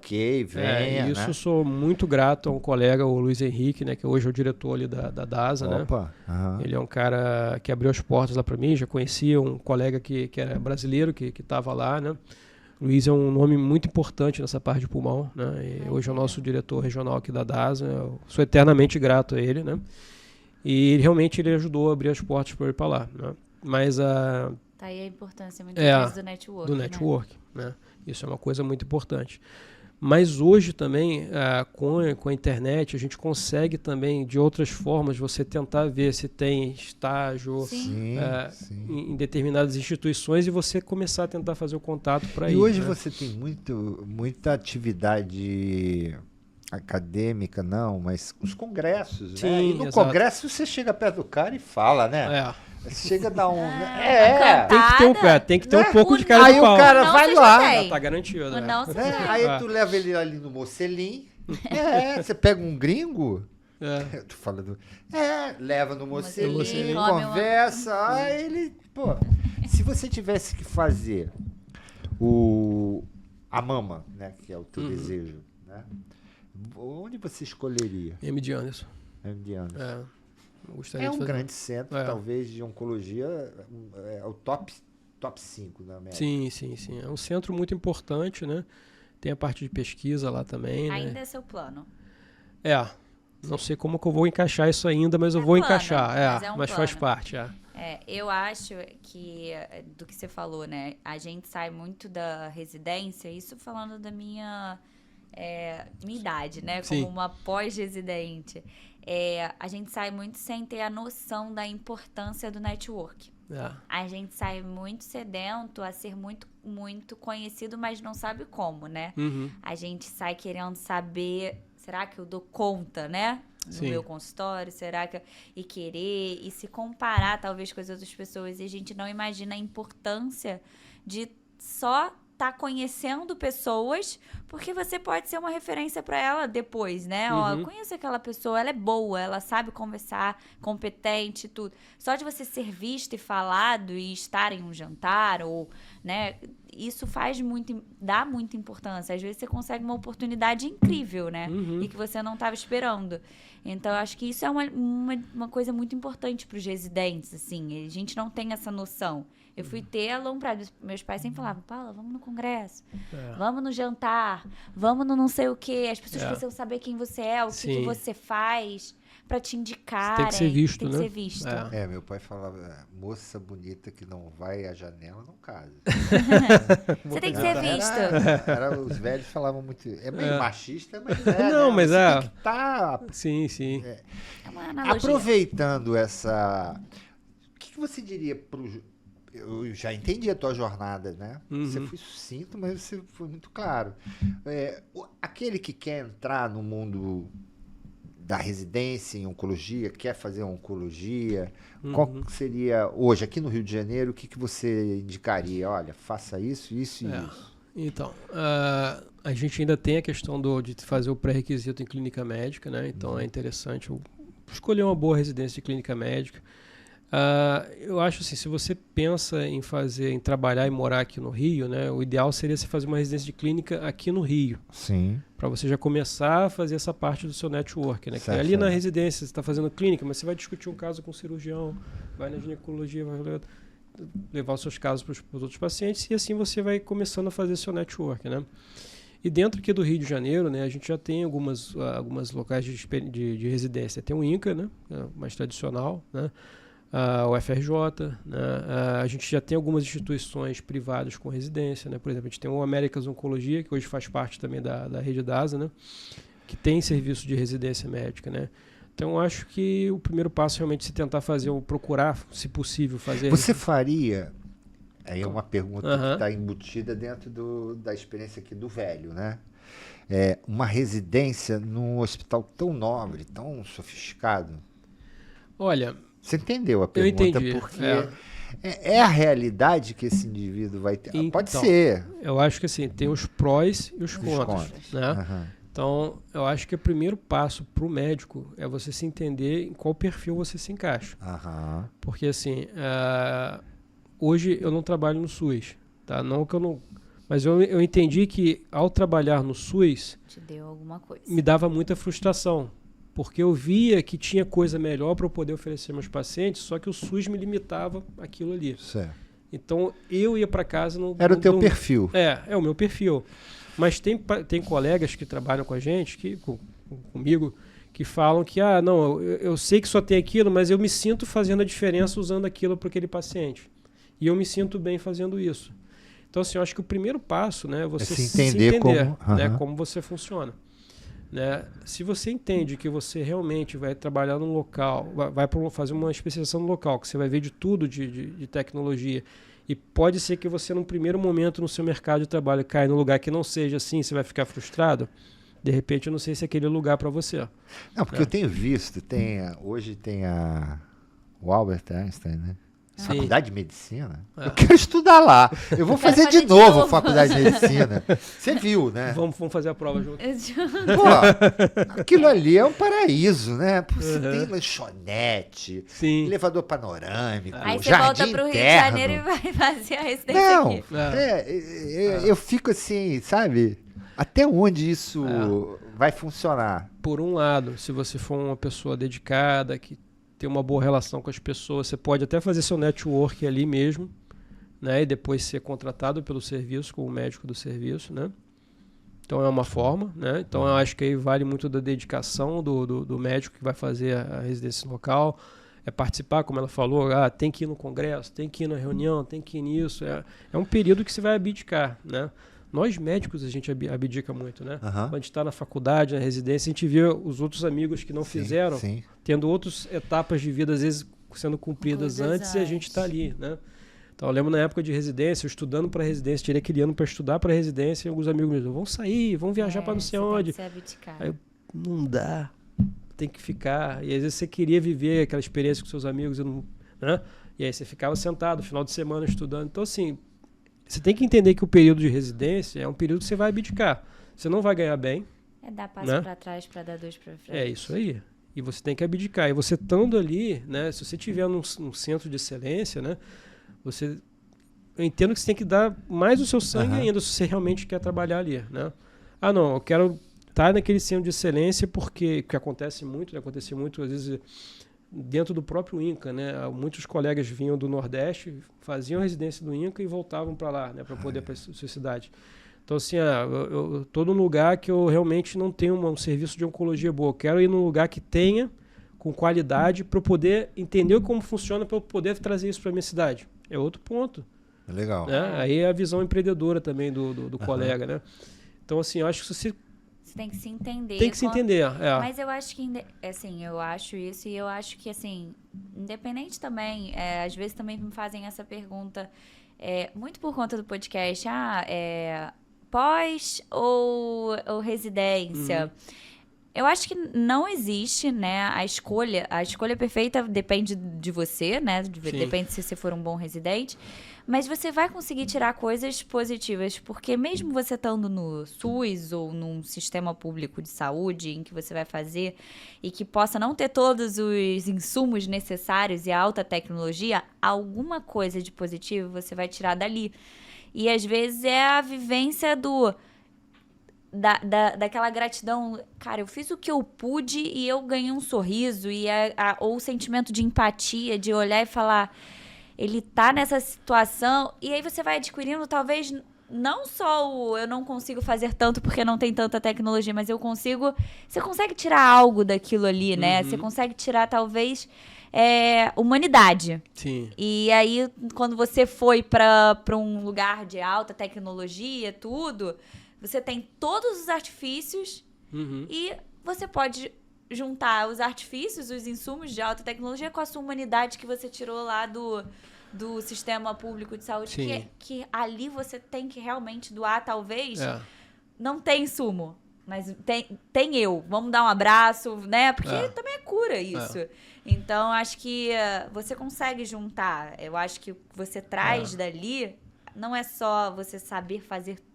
venha. Isso, né? Eu sou muito grato a um colega, o Luiz Henrique, né, que hoje é o diretor ali da DASA. Opa, né? Ele é um cara que abriu as portas lá para mim, já conhecia um colega que era brasileiro, que estava lá, né? Luiz é um nome muito importante nessa parte de pulmão, né? E hoje é o nosso diretor regional aqui da DASA. Eu sou eternamente grato a ele, né? E realmente ele ajudou a abrir as portas para eu ir para lá, né? Mas tá aí a importância muito vezes do network. Do network, né? Isso é uma coisa muito importante. Mas hoje também, com a internet, a gente consegue também, de outras formas, você tentar ver se tem estágio em determinadas instituições e você começar a tentar fazer o contato para isso. E hoje você tem muita atividade acadêmica, mas os congressos, né? E no congresso você chega perto do cara e fala, né? Chega a dar um... tem que ter um pouco de cara de pau. Aí o cara vai lá. Já tá garantido. Aí tu leva ele ali no Mocelim. Você pega um gringo. Eu tô falando... leva no Mocelim, conversa. Aí ele... se você tivesse que fazer a mama, né? Que é o teu desejo, né? Onde você escolheria? MD Anderson. É um grande centro, talvez, de oncologia, é o top 5 da América. Sim. É um centro muito importante, né? Tem a parte de pesquisa lá também. Ainda é seu plano? Não sei como que eu vou encaixar isso ainda, mas eu vou encaixar. Mas faz parte. Eu acho que, do que você falou, né? A gente sai muito da residência, isso falando da minha idade, né? Como uma pós-residente. A gente sai muito sem ter a noção da importância do network. A gente sai muito sedento a ser muito, muito conhecido, mas não sabe como, né? A gente sai querendo saber, será que eu dou conta, né? No meu consultório, será que... E querer, e se comparar, talvez, com as outras pessoas. E a gente não imagina a importância de só tá conhecendo pessoas, porque você pode ser uma referência para ela depois, né? Ó, conheço aquela pessoa, ela é boa, ela sabe conversar, competente, tudo. Só de você ser visto e falado e estar em um jantar, ou, né? Isso dá muita importância. Às vezes você consegue uma oportunidade incrível, né? E que você não estava esperando. Então, eu acho que isso é uma coisa muito importante para os residentes, assim. A gente não tem essa noção. Eu fui ter a longo prazo. Meus pais sempre falavam, Paula, vamos no congresso, vamos no jantar, vamos no não sei o quê. As pessoas precisam saber quem você é, o que você faz, para te indicarem. Tem que ser visto, tem né? que ser visto. Meu pai falava, moça bonita que não vai à janela, não casa. Você tem que ser visto. Os velhos falavam muito. É meio machista, mas não, mas tem que tá, Sim. É uma analogia. Aproveitando essa... O que você diria pro... Eu já entendi a tua jornada, né? Você foi sucinto, mas você foi muito claro. Aquele que quer entrar no mundo da residência em oncologia, quer fazer oncologia, qual seria, hoje, aqui no Rio de Janeiro, o que você indicaria? Olha, faça isso e isso. Então, a gente ainda tem a questão de fazer o pré-requisito em clínica médica, né? Então, é interessante escolher uma boa residência de clínica médica. Eu acho assim, se você pensa em trabalhar e morar aqui no Rio, né, o ideal seria você fazer uma residência de clínica aqui no Rio. Sim. Para você já começar a fazer essa parte do seu network, né? Certo, ali na residência você está fazendo clínica, mas você vai discutir um caso com o cirurgião, vai na ginecologia, levar os seus casos para os outros pacientes, e assim você vai começando a fazer seu network, né? E dentro aqui do Rio de Janeiro, né, a gente já tem algumas locais de residência. Tem o INCA, né, mais tradicional, né, o FRJ, né, a gente já tem algumas instituições privadas com residência, né, por exemplo, a gente tem o Américas Oncologia, que hoje faz parte também da rede da ASA, né, que tem serviço de residência médica, né. Então, eu acho que o primeiro passo é realmente se tentar procurar, se possível, fazer... Você faria... Aí é uma pergunta que está embutida dentro da experiência aqui do velho, né? Uma residência num hospital tão nobre, tão sofisticado. Olha... Você entendeu a pergunta? Eu entendi. Porque é a realidade que esse indivíduo vai ter. Então, pode ser. Eu acho que assim, tem os prós e os contras. Né? Uhum. Então, eu acho que o primeiro passo para o médico é você se entender em qual perfil você se encaixa. Uhum. Porque assim... hoje eu não trabalho no SUS, tá? Não que eu não, mas eu entendi que ao trabalhar no SUS te deu alguma coisa. Me dava muita frustração, porque eu via que tinha coisa melhor para eu poder oferecer aos meus pacientes, só que o SUS me limitava aquilo ali. Certo. Então eu ia para casa era o teu perfil. É o meu perfil. Mas tem colegas que trabalham com a gente, comigo, que falam que não, eu sei que só tem aquilo, mas eu me sinto fazendo a diferença usando aquilo para aquele paciente. E eu me sinto bem fazendo isso. Então, assim, eu acho que o primeiro passo, né, é você se entender né, como você funciona. Né? Se você entende que você realmente vai trabalhar num local, vai fazer uma especialização no local, que você vai ver de tudo de tecnologia, e pode ser que você, num primeiro momento no seu mercado de trabalho, caia num lugar que não seja assim, você vai ficar frustrado, de repente eu não sei se é aquele lugar para você. Não, porque eu tenho visto, hoje tem o Albert Einstein, né? Sim. Faculdade de Medicina? Eu quero estudar lá. Eu vou fazer de novo a Faculdade de Medicina. Você viu, né? Vamos fazer a prova junto. Pô, aquilo ali é um paraíso, né? Você tem lanchonete, elevador panorâmico, aí você jardim volta pro Rio de interno. Janeiro e vai fazer a residência aqui. Eu fico assim, sabe? Até onde isso vai funcionar? Por um lado, se você for uma pessoa dedicada, que ter uma boa relação com as pessoas, você pode até fazer seu network ali mesmo, né, e depois ser contratado pelo serviço, como médico do serviço, né? Então é uma forma, né? Então eu acho que aí vale muito da dedicação do médico que vai fazer a residência local, participar, como ela falou, tem que ir no congresso, tem que ir na reunião, tem que ir nisso, é um período que você vai abdicar, né? Nós médicos a gente abdica muito, né? Quando a gente está na faculdade, na residência, a gente vê os outros amigos que não fizeram, tendo outras etapas de vida, às vezes sendo cumpridas antes, e a gente está ali, né? Então eu lembro na época de residência, eu estudando para residência, tirei aquele ano para estudar para residência, e alguns amigos me diziam, vamos sair, vamos viajar para não sei onde. Aí não dá, tem que ficar. E às vezes você queria viver aquela experiência com seus amigos, né? E aí você ficava sentado, final de semana estudando. Então assim, você tem que entender que o período de residência é um período que você vai abdicar. Você não vai ganhar bem. Dar passo para trás para dar dois para frente. É isso aí. E você tem que abdicar. E você estando ali, né? Se você estiver num centro de excelência, né? Eu entendo que você tem que dar mais o seu sangue ainda se você realmente quer trabalhar ali, né? Não, eu quero estar naquele centro de excelência porque que acontece muito, né? Acontecia muito às vezes dentro do próprio INCA, né? Muitos colegas vinham do Nordeste, faziam residência do INCA e voltavam para lá, né? Para poder para a sua cidade. Então, assim, eu estou num lugar que eu realmente não tenho um serviço de oncologia boa. Eu quero ir num lugar que tenha, com qualidade, para eu poder entender como funciona, para eu poder trazer isso para a minha cidade. É outro ponto. Legal. Né? Aí é a visão empreendedora também do colega, né? Então, assim, eu acho que você tem que se entender. Tem que se entender, Mas eu acho que, assim, eu acho isso e eu acho que, assim, independente também, às vezes também me fazem essa pergunta, muito por conta do podcast, pós ou residência? Eu acho que não existe, né, a escolha perfeita depende de você, né, depende se você for um bom residente, mas você vai conseguir tirar coisas positivas, porque mesmo você estando no SUS ou num sistema público de saúde em que você vai fazer e que possa não ter todos os insumos necessários e a alta tecnologia, alguma coisa de positivo você vai tirar dali. E às vezes é a vivência daquela gratidão, cara, eu fiz o que eu pude e eu ganhei um sorriso, ou o sentimento de empatia, de olhar e falar, ele tá nessa situação, e aí você vai adquirindo talvez não só o eu não consigo fazer tanto porque não tem tanta tecnologia, mas eu consigo... Você consegue tirar algo daquilo ali, né? Você consegue tirar talvez humanidade. Sim. E aí, quando você foi para um lugar de alta tecnologia, tudo, você tem todos os artifícios e você pode juntar os artifícios, os insumos de alta tecnologia com a sua humanidade que você tirou lá do sistema público de saúde, que ali você tem que realmente doar, talvez. Não tem insumo, mas tem eu. Vamos dar um abraço, né? Porque também é cura isso. Então, acho que você consegue juntar. Eu acho que o que você traz dali não é só você saber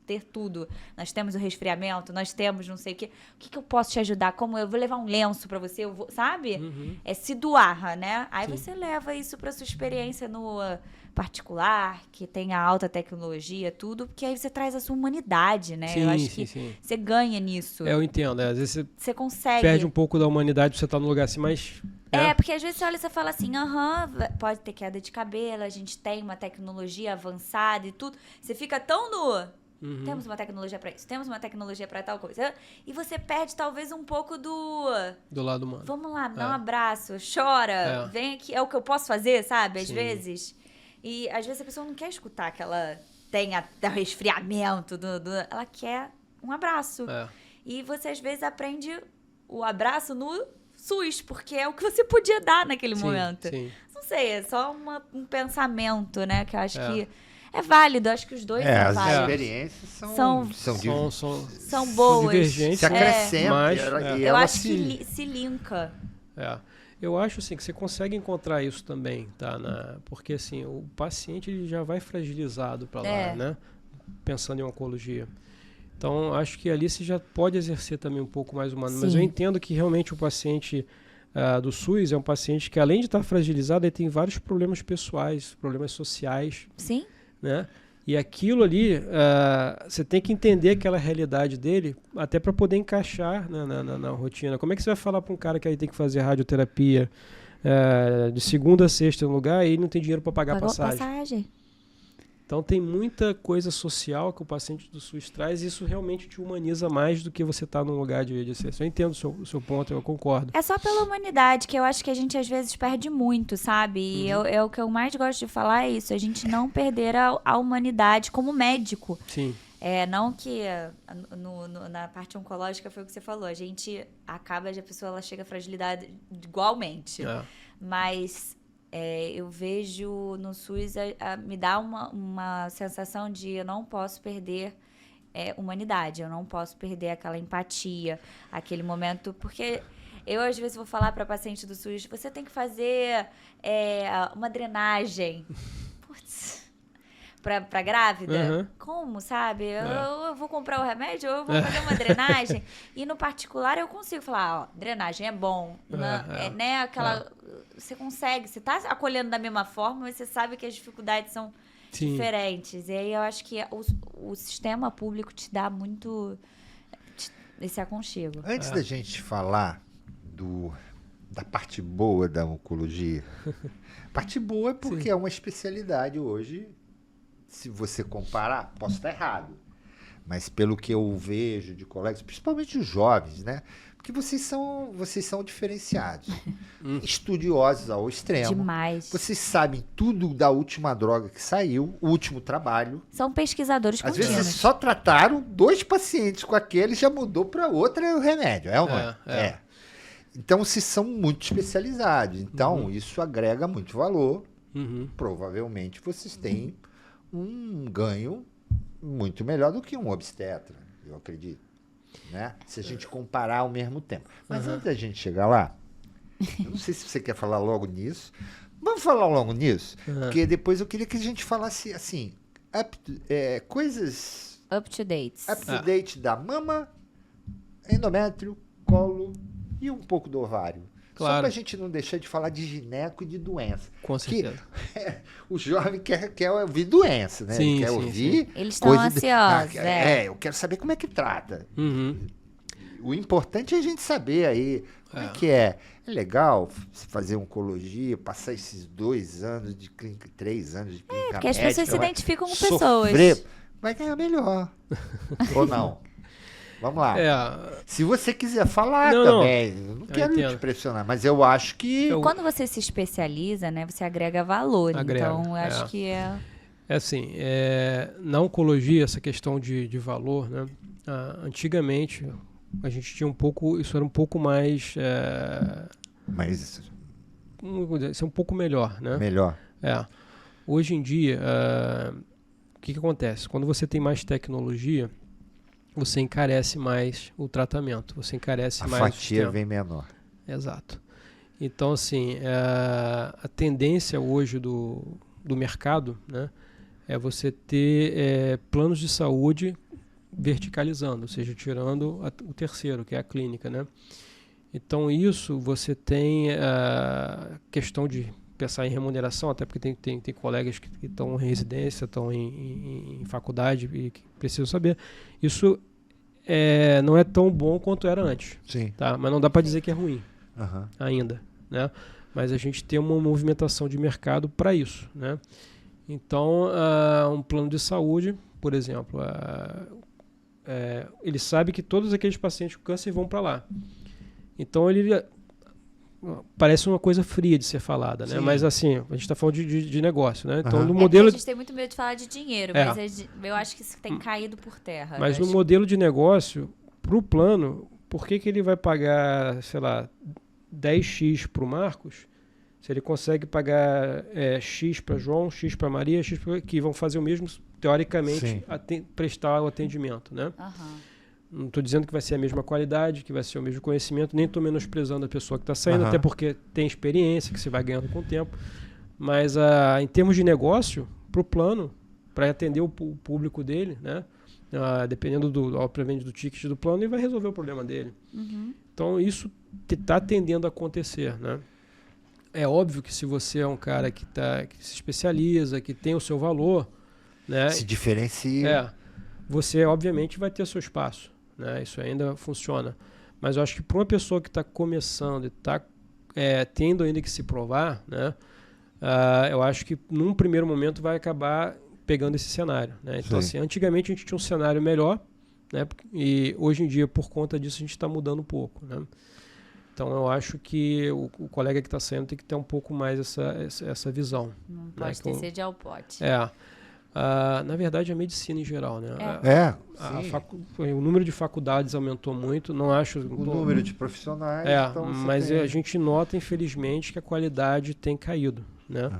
ter tudo. Nós temos o resfriamento, nós temos não sei o quê. O que eu posso te ajudar? Como eu vou levar um lenço pra você? Eu vou, sabe? É se doar, né? Aí você leva isso pra sua experiência no particular, que tem a alta tecnologia, tudo, porque aí você traz a sua humanidade, né? Eu acho que você ganha nisso. Eu entendo. Às vezes você consegue. Perde um pouco da humanidade, você tá num lugar assim, mas... Porque às vezes você olha e você fala assim, pode ter queda de cabelo, a gente tem uma tecnologia avançada e tudo. Você fica tão no... Temos uma tecnologia pra isso, temos uma tecnologia pra tal coisa. E você perde talvez um pouco do lado humano. Vamos lá, me dá um abraço, chora, vem aqui, é o que eu posso fazer, sabe? Às vezes. E às vezes a pessoa não quer escutar que ela tenha resfriamento, ela quer um abraço. E você às vezes aprende o abraço no SUS, porque é o que você podia dar naquele momento. Não sei, é só um pensamento, né? Que eu acho que é válido, acho que os dois são válidos. As experiências são boas. São divergentes. Se acrescentam. Mas, eu acho que se linka. Eu acho assim que você consegue encontrar isso também, tá? Porque assim, o paciente ele já vai fragilizado para lá, né? Pensando em oncologia. Então, acho que ali você já pode exercer também um pouco mais humano. Mas eu entendo que realmente o paciente do SUS é um paciente que, além de estar fragilizado, ele tem vários problemas pessoais, problemas sociais. Sim. Né? E aquilo ali, você tem que entender aquela realidade dele, até para poder encaixar na rotina. Como é que você vai falar para um cara que aí tem que fazer radioterapia de segunda a sexta no lugar e ele não tem dinheiro para pagar passagem? Então tem muita coisa social que o paciente do SUS traz e isso realmente te humaniza mais do que você estar num lugar de exceção. Eu entendo o seu ponto, eu concordo. É só pela humanidade, que eu acho que a gente às vezes perde muito, sabe? E o que eu mais gosto de falar é isso, a gente não perder a humanidade como médico. Sim. Não que na parte oncológica foi o que você falou, a gente acaba, a pessoa ela chega a fragilidade igualmente. Mas... eu vejo no SUS, me dá uma sensação de eu não posso perder humanidade, eu não posso perder aquela empatia, aquele momento, porque eu às vezes vou falar para paciente do SUS, você tem que fazer uma drenagem. Putz. Pra grávida? Como, sabe? Eu vou comprar o remédio, eu vou fazer uma drenagem. E no particular eu consigo falar, drenagem é bom. Né? Você consegue, você tá acolhendo da mesma forma, mas você sabe que as dificuldades são diferentes. E aí eu acho que o sistema público te dá muito esse aconchego. Antes da gente falar da parte boa da oncologia, parte boa é porque é uma especialidade hoje. Se você comparar, posso estar errado, mas pelo que eu vejo de colegas, principalmente os jovens, né? Porque vocês são diferenciados, estudiosos ao extremo. Demais. Vocês sabem tudo da última droga que saiu, o último trabalho. São pesquisadores Às contínuos. vezes só trataram 2 pacientes com aquele, já mudou para outra o remédio, ou não é? Então, vocês são muito especializados. Então, isso agrega muito valor. Provavelmente, vocês têm um ganho muito melhor do que um obstetra, eu acredito, né? Se a gente comparar ao mesmo tempo. Mas antes da gente chegar lá, eu não sei se você quer falar logo nisso. Vamos falar logo nisso? Porque depois eu queria que a gente falasse assim, coisas... Up to date da mama, endométrio, colo e um pouco do ovário. Claro. Só para a gente não deixar de falar de gineco e de doença. Com certeza. O jovem quer ouvir doença, né? Sim, ele quer ouvir... Eles estão ansiosos. Eu quero saber como é que trata. o importante é a gente saber aí como é que é. É legal fazer oncologia, passar esses 2 anos de clínica, 3 anos de clínica Porque as médica, pessoas se identificam com sofrer, pessoas. vai ganhar melhor. Ou não? Vamos lá. É, Se você quiser falar Não, também, eu não quero entendo. te pressionar, mas eu acho que... Quando você se especializa, né, você agrega valor. Agrega, Então, eu acho que é... É assim, na oncologia, essa questão de valor, né? Antigamente, a gente tinha um pouco, isso era um pouco mais, Mas vamos dizer, isso é um pouco melhor, né? melhor. Hoje em dia, o que acontece? Quando você tem mais tecnologia, você encarece mais o tratamento, você encarece A mais o fatia sistema. vem menor. Exato. Então, assim, a tendência hoje do mercado, né, é você ter planos de saúde verticalizando, ou seja, tirando o terceiro, que é a clínica, né? Então, isso você tem a questão de pensar em remuneração, até porque tem colegas que estão em residência, estão em faculdade e que precisam saber. Isso não é tão bom quanto era antes. Sim. Tá? Mas não dá para dizer que é ruim Uhum. ainda, né? Mas a gente tem uma movimentação de mercado para isso, né? Então, um plano de saúde, por exemplo, ele sabe que todos aqueles pacientes com câncer vão para lá. Então, ele parece uma coisa fria de ser falada, né? Sim. Mas assim, a gente está falando de negócio, né? Então, Uhum. no É modelo porque a gente tem muito medo de falar de dinheiro, mas eu acho que isso tem caído por terra. Mas Eu no acho modelo de negócio, para o plano, por que ele vai pagar, sei lá, 10x para o Marcos, se ele consegue pagar X para João, X para Maria, que vão fazer o mesmo, teoricamente, prestar o atendimento, né? Não estou dizendo que vai ser a mesma qualidade, que vai ser o mesmo conhecimento, nem estou menosprezando a pessoa que está saindo, até porque tem experiência, que você vai ganhando com o tempo. Mas em termos de negócio, para o plano, para atender o público dele, né? Dependendo obviamente, do ticket do plano, ele vai resolver o problema dele. Então, isso está tendendo a acontecer, né? É óbvio que se você é um cara que se especializa, que tem o seu valor, né? Se diferencia. Você, obviamente, vai ter seu espaço, né? Isso ainda funciona. Mas eu acho que para uma pessoa que está começando e está tendo ainda que se provar, né? Eu acho que num primeiro momento vai acabar pegando esse cenário, né? Então, assim, antigamente a gente tinha um cenário melhor, né? E hoje em dia, por conta disso, a gente está mudando um pouco, né? Então, eu acho que o colega que está saindo tem que ter um pouco mais essa visão. Não pode ter sede ao pote. Na verdade, a medicina em geral, né? O número de faculdades aumentou muito, não acho... O número de profissionais. Então mas a gente nota, infelizmente, que a qualidade tem caído, né?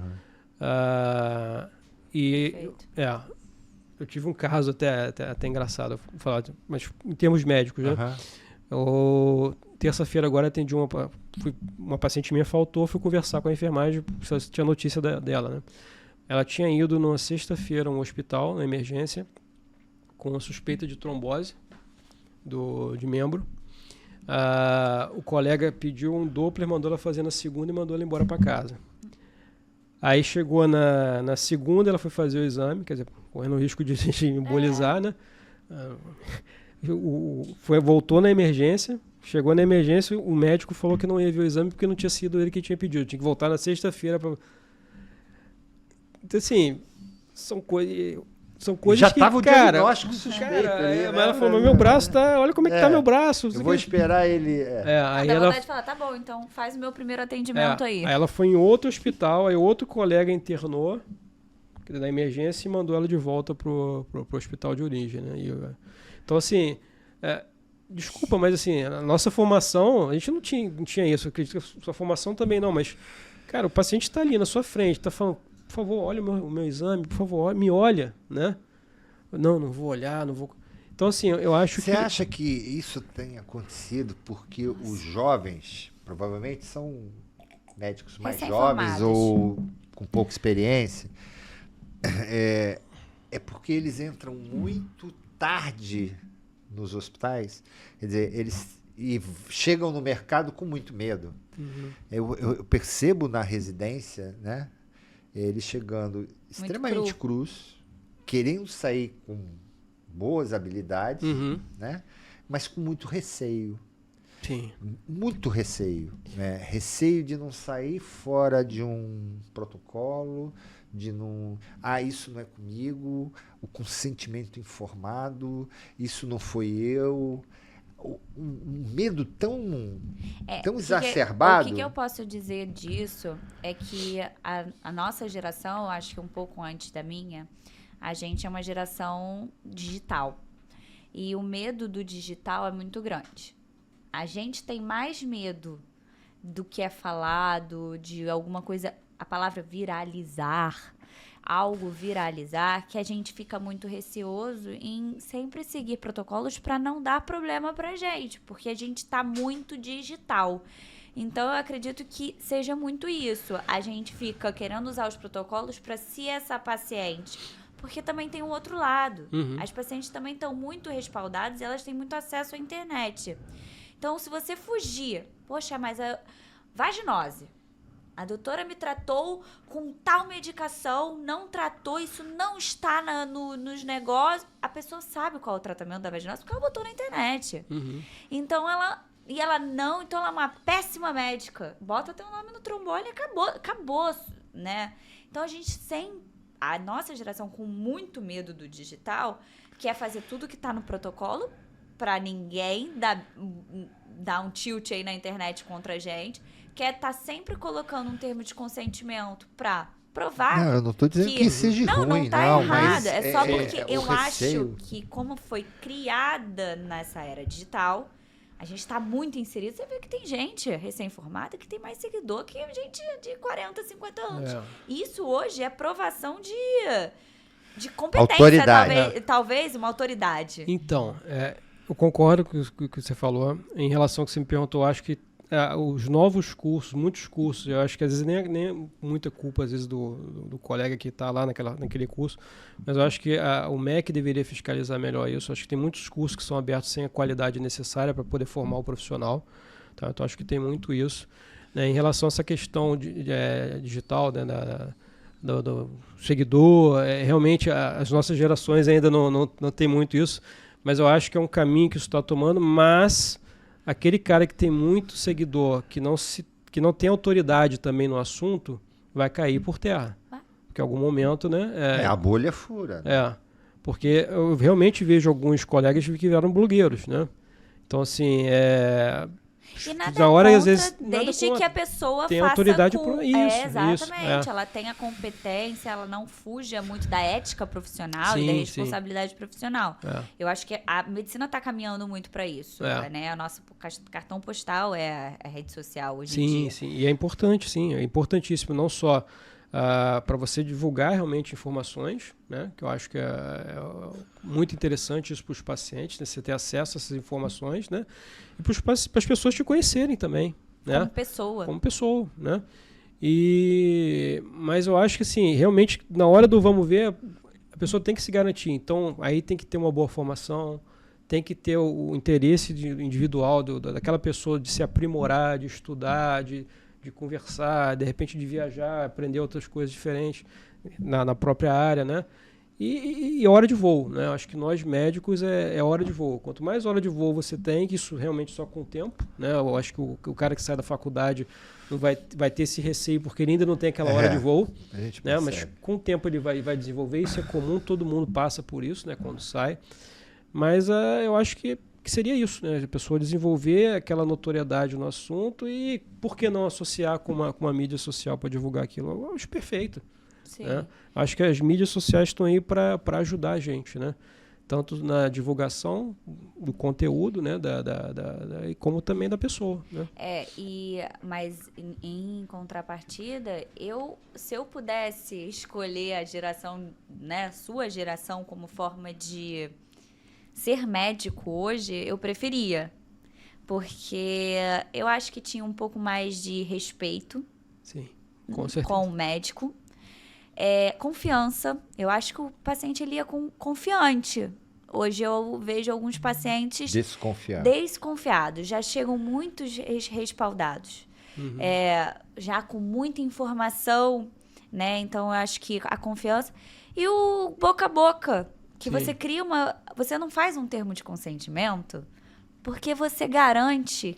Eu tive um caso até engraçado, falar, mas em termos médicos, né? Terça-feira agora atendi uma paciente minha, fui conversar com a enfermagem, se tinha notícia dela, né? Ela tinha ido numa sexta-feira a um hospital, na emergência, com suspeita de trombose de membro. O colega pediu um Doppler, mandou ela fazer na segunda e mandou ela embora para casa. Aí chegou na segunda, ela foi fazer o exame, quer dizer, correndo o risco de embolizar, né? Voltou na emergência, chegou na emergência, o médico falou que não ia ver o exame porque não tinha sido ele que tinha pedido, tinha que voltar na sexta-feira para... Então, assim, são coisas já que, tava o cara... diagnóstico suspeito. Mas ela falou, meu braço tá... Olha como é que tá meu braço. Eu vou esperar ele... Aí dá vontade de falar, tá bom, então faz o meu primeiro atendimento aí. Aí ela foi em outro hospital, aí outro colega internou na emergência e mandou ela de volta pro hospital de origem, né? Então, assim... desculpa, mas assim, a nossa formação, a gente não tinha isso. Eu acredito que a sua formação também não, mas, cara, o paciente está ali na sua frente, está falando, por favor, olha o meu exame, por favor, me olha, né? Não vou olhar, não vou... Então, assim, eu acho Você acha que isso tem acontecido porque os jovens, provavelmente são médicos mais jovens ou com pouca experiência, é porque eles entram muito tarde nos hospitais, quer dizer, eles chegam no mercado com muito medo. Eu percebo na residência, né, eles chegando extremamente crus, querendo sair com boas habilidades, né, mas com muito receio. Sim. Muito receio, né? Receio de não sair fora de um protocolo, de não... isso não é comigo, o consentimento informado, isso não foi eu. Um medo tão exacerbado. O que eu posso dizer disso é que a nossa geração, acho que um pouco antes da minha, a gente é uma geração digital. E o medo do digital é muito grande. A gente tem mais medo do que é falado, de alguma coisa, a palavra viralizar, algo viralizar, que a gente fica muito receoso em sempre seguir protocolos para não dar problema pra gente, porque a gente tá muito digital. Então, eu acredito que seja muito isso. A gente fica querendo usar os protocolos para se essa paciente... Porque também tem um outro lado. As pacientes também estão muito respaldadas e elas têm muito acesso à internet. Então, se você fugir... Poxa, mas a vaginose... A doutora me tratou com tal medicação, não tratou, isso não está nos negócios. A pessoa sabe qual é o tratamento da vaginose porque ela botou na internet. Então, então ela é uma péssima médica. Bota teu nome no trombone e acabou, né? Então, a nossa geração com muito medo do digital quer fazer tudo que está no protocolo para ninguém dar um tilt aí na internet contra a gente. Quer estar sempre colocando um termo de consentimento para provar. Não, eu não estou dizendo que seja ruim, não tá não, errado. mas É só porque eu receio. acho que, como foi criada nessa era digital, a gente está muito inserido. Você vê que tem gente recém-formada que tem mais seguidor que gente de 40, 50 anos. Isso hoje é provação de competência, autoridade. talvez uma autoridade. Então, eu concordo com o que você falou. Em relação ao que você me perguntou, eu acho que os novos cursos, muitos cursos, eu acho que às vezes nem muita culpa às vezes do colega que está lá naquele curso, mas eu acho que o MEC deveria fiscalizar melhor isso. Eu acho que tem muitos cursos que são abertos sem a qualidade necessária para poder formar o profissional. Tá? Então, acho que tem muito isso. Né? Em relação a essa questão digital, né, do seguidor, realmente as nossas gerações ainda não tem muito isso, mas eu acho que é um caminho que isso está tomando, mas aquele cara que tem muito seguidor, que não tem autoridade também no assunto, vai cair por terra. Porque em algum momento, né? A bolha fura. Né? Porque eu realmente vejo alguns colegas que viraram blogueiros, né? Então, assim, E nada na hora, contra, às vezes, desde que a pessoa tem faça autoridade com... para isso. Exatamente. Ela tem a competência, ela não fuja muito da ética profissional e da responsabilidade profissional. Eu acho que a medicina está caminhando muito para isso. Né? O nosso cartão postal é a rede social hoje em dia. Sim. E é importante, sim. É importantíssimo, não só para você divulgar realmente informações, né? Que eu acho que é muito interessante isso para os pacientes, né? Você ter acesso a essas informações, né? E para as pessoas te conhecerem também, né? Como pessoa, né? Mas eu acho que, assim, realmente, na hora do vamos ver, a pessoa tem que se garantir. Então, aí tem que ter uma boa formação, tem que ter o interesse individual daquela pessoa de se aprimorar, de estudar, de conversar, de repente de viajar, aprender outras coisas diferentes na própria área, né? E hora de voo, né? Acho que nós médicos é hora de voo. Quanto mais hora de voo você tem, que isso realmente só com o tempo, né? Eu acho que o cara que sai da faculdade não vai ter esse receio porque ele ainda não tem aquela hora de voo, né? Mas com o tempo ele vai desenvolver, isso é comum, todo mundo passa por isso, né? Quando sai. Mas eu acho que seria isso, né? A pessoa desenvolver aquela notoriedade no assunto e por que não associar com uma mídia social para divulgar aquilo? Eu acho perfeito. Né? Acho que as mídias sociais estão aí para ajudar a gente, né? Tanto na divulgação do conteúdo, né? E como também da pessoa. Né? Mas em contrapartida, se eu pudesse escolher a geração, né, sua geração como forma de ser médico hoje, eu preferia. Porque eu acho que tinha um pouco mais de respeito. Sim, com certeza. Com o médico. Confiança. Eu acho que o paciente ele ia confiante. Hoje eu vejo alguns pacientes desconfiados. Já chegam muito respaldados. Já com muita informação, né? Então eu acho que a confiança... E o boca a boca. Que você cria você não faz um termo de consentimento Porque você garante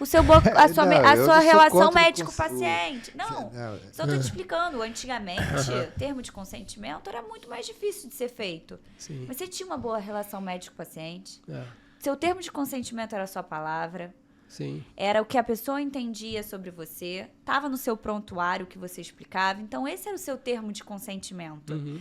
a sua relação médico-paciente. Não, só estou te explicando. Antigamente, o termo de consentimento era muito mais difícil de ser feito. Sim. Mas você tinha uma boa relação médico-paciente. É. Seu termo de consentimento era a sua palavra. Sim. Era o que a pessoa entendia sobre você. Estava no seu prontuário que você explicava. Então, esse era o seu termo de consentimento.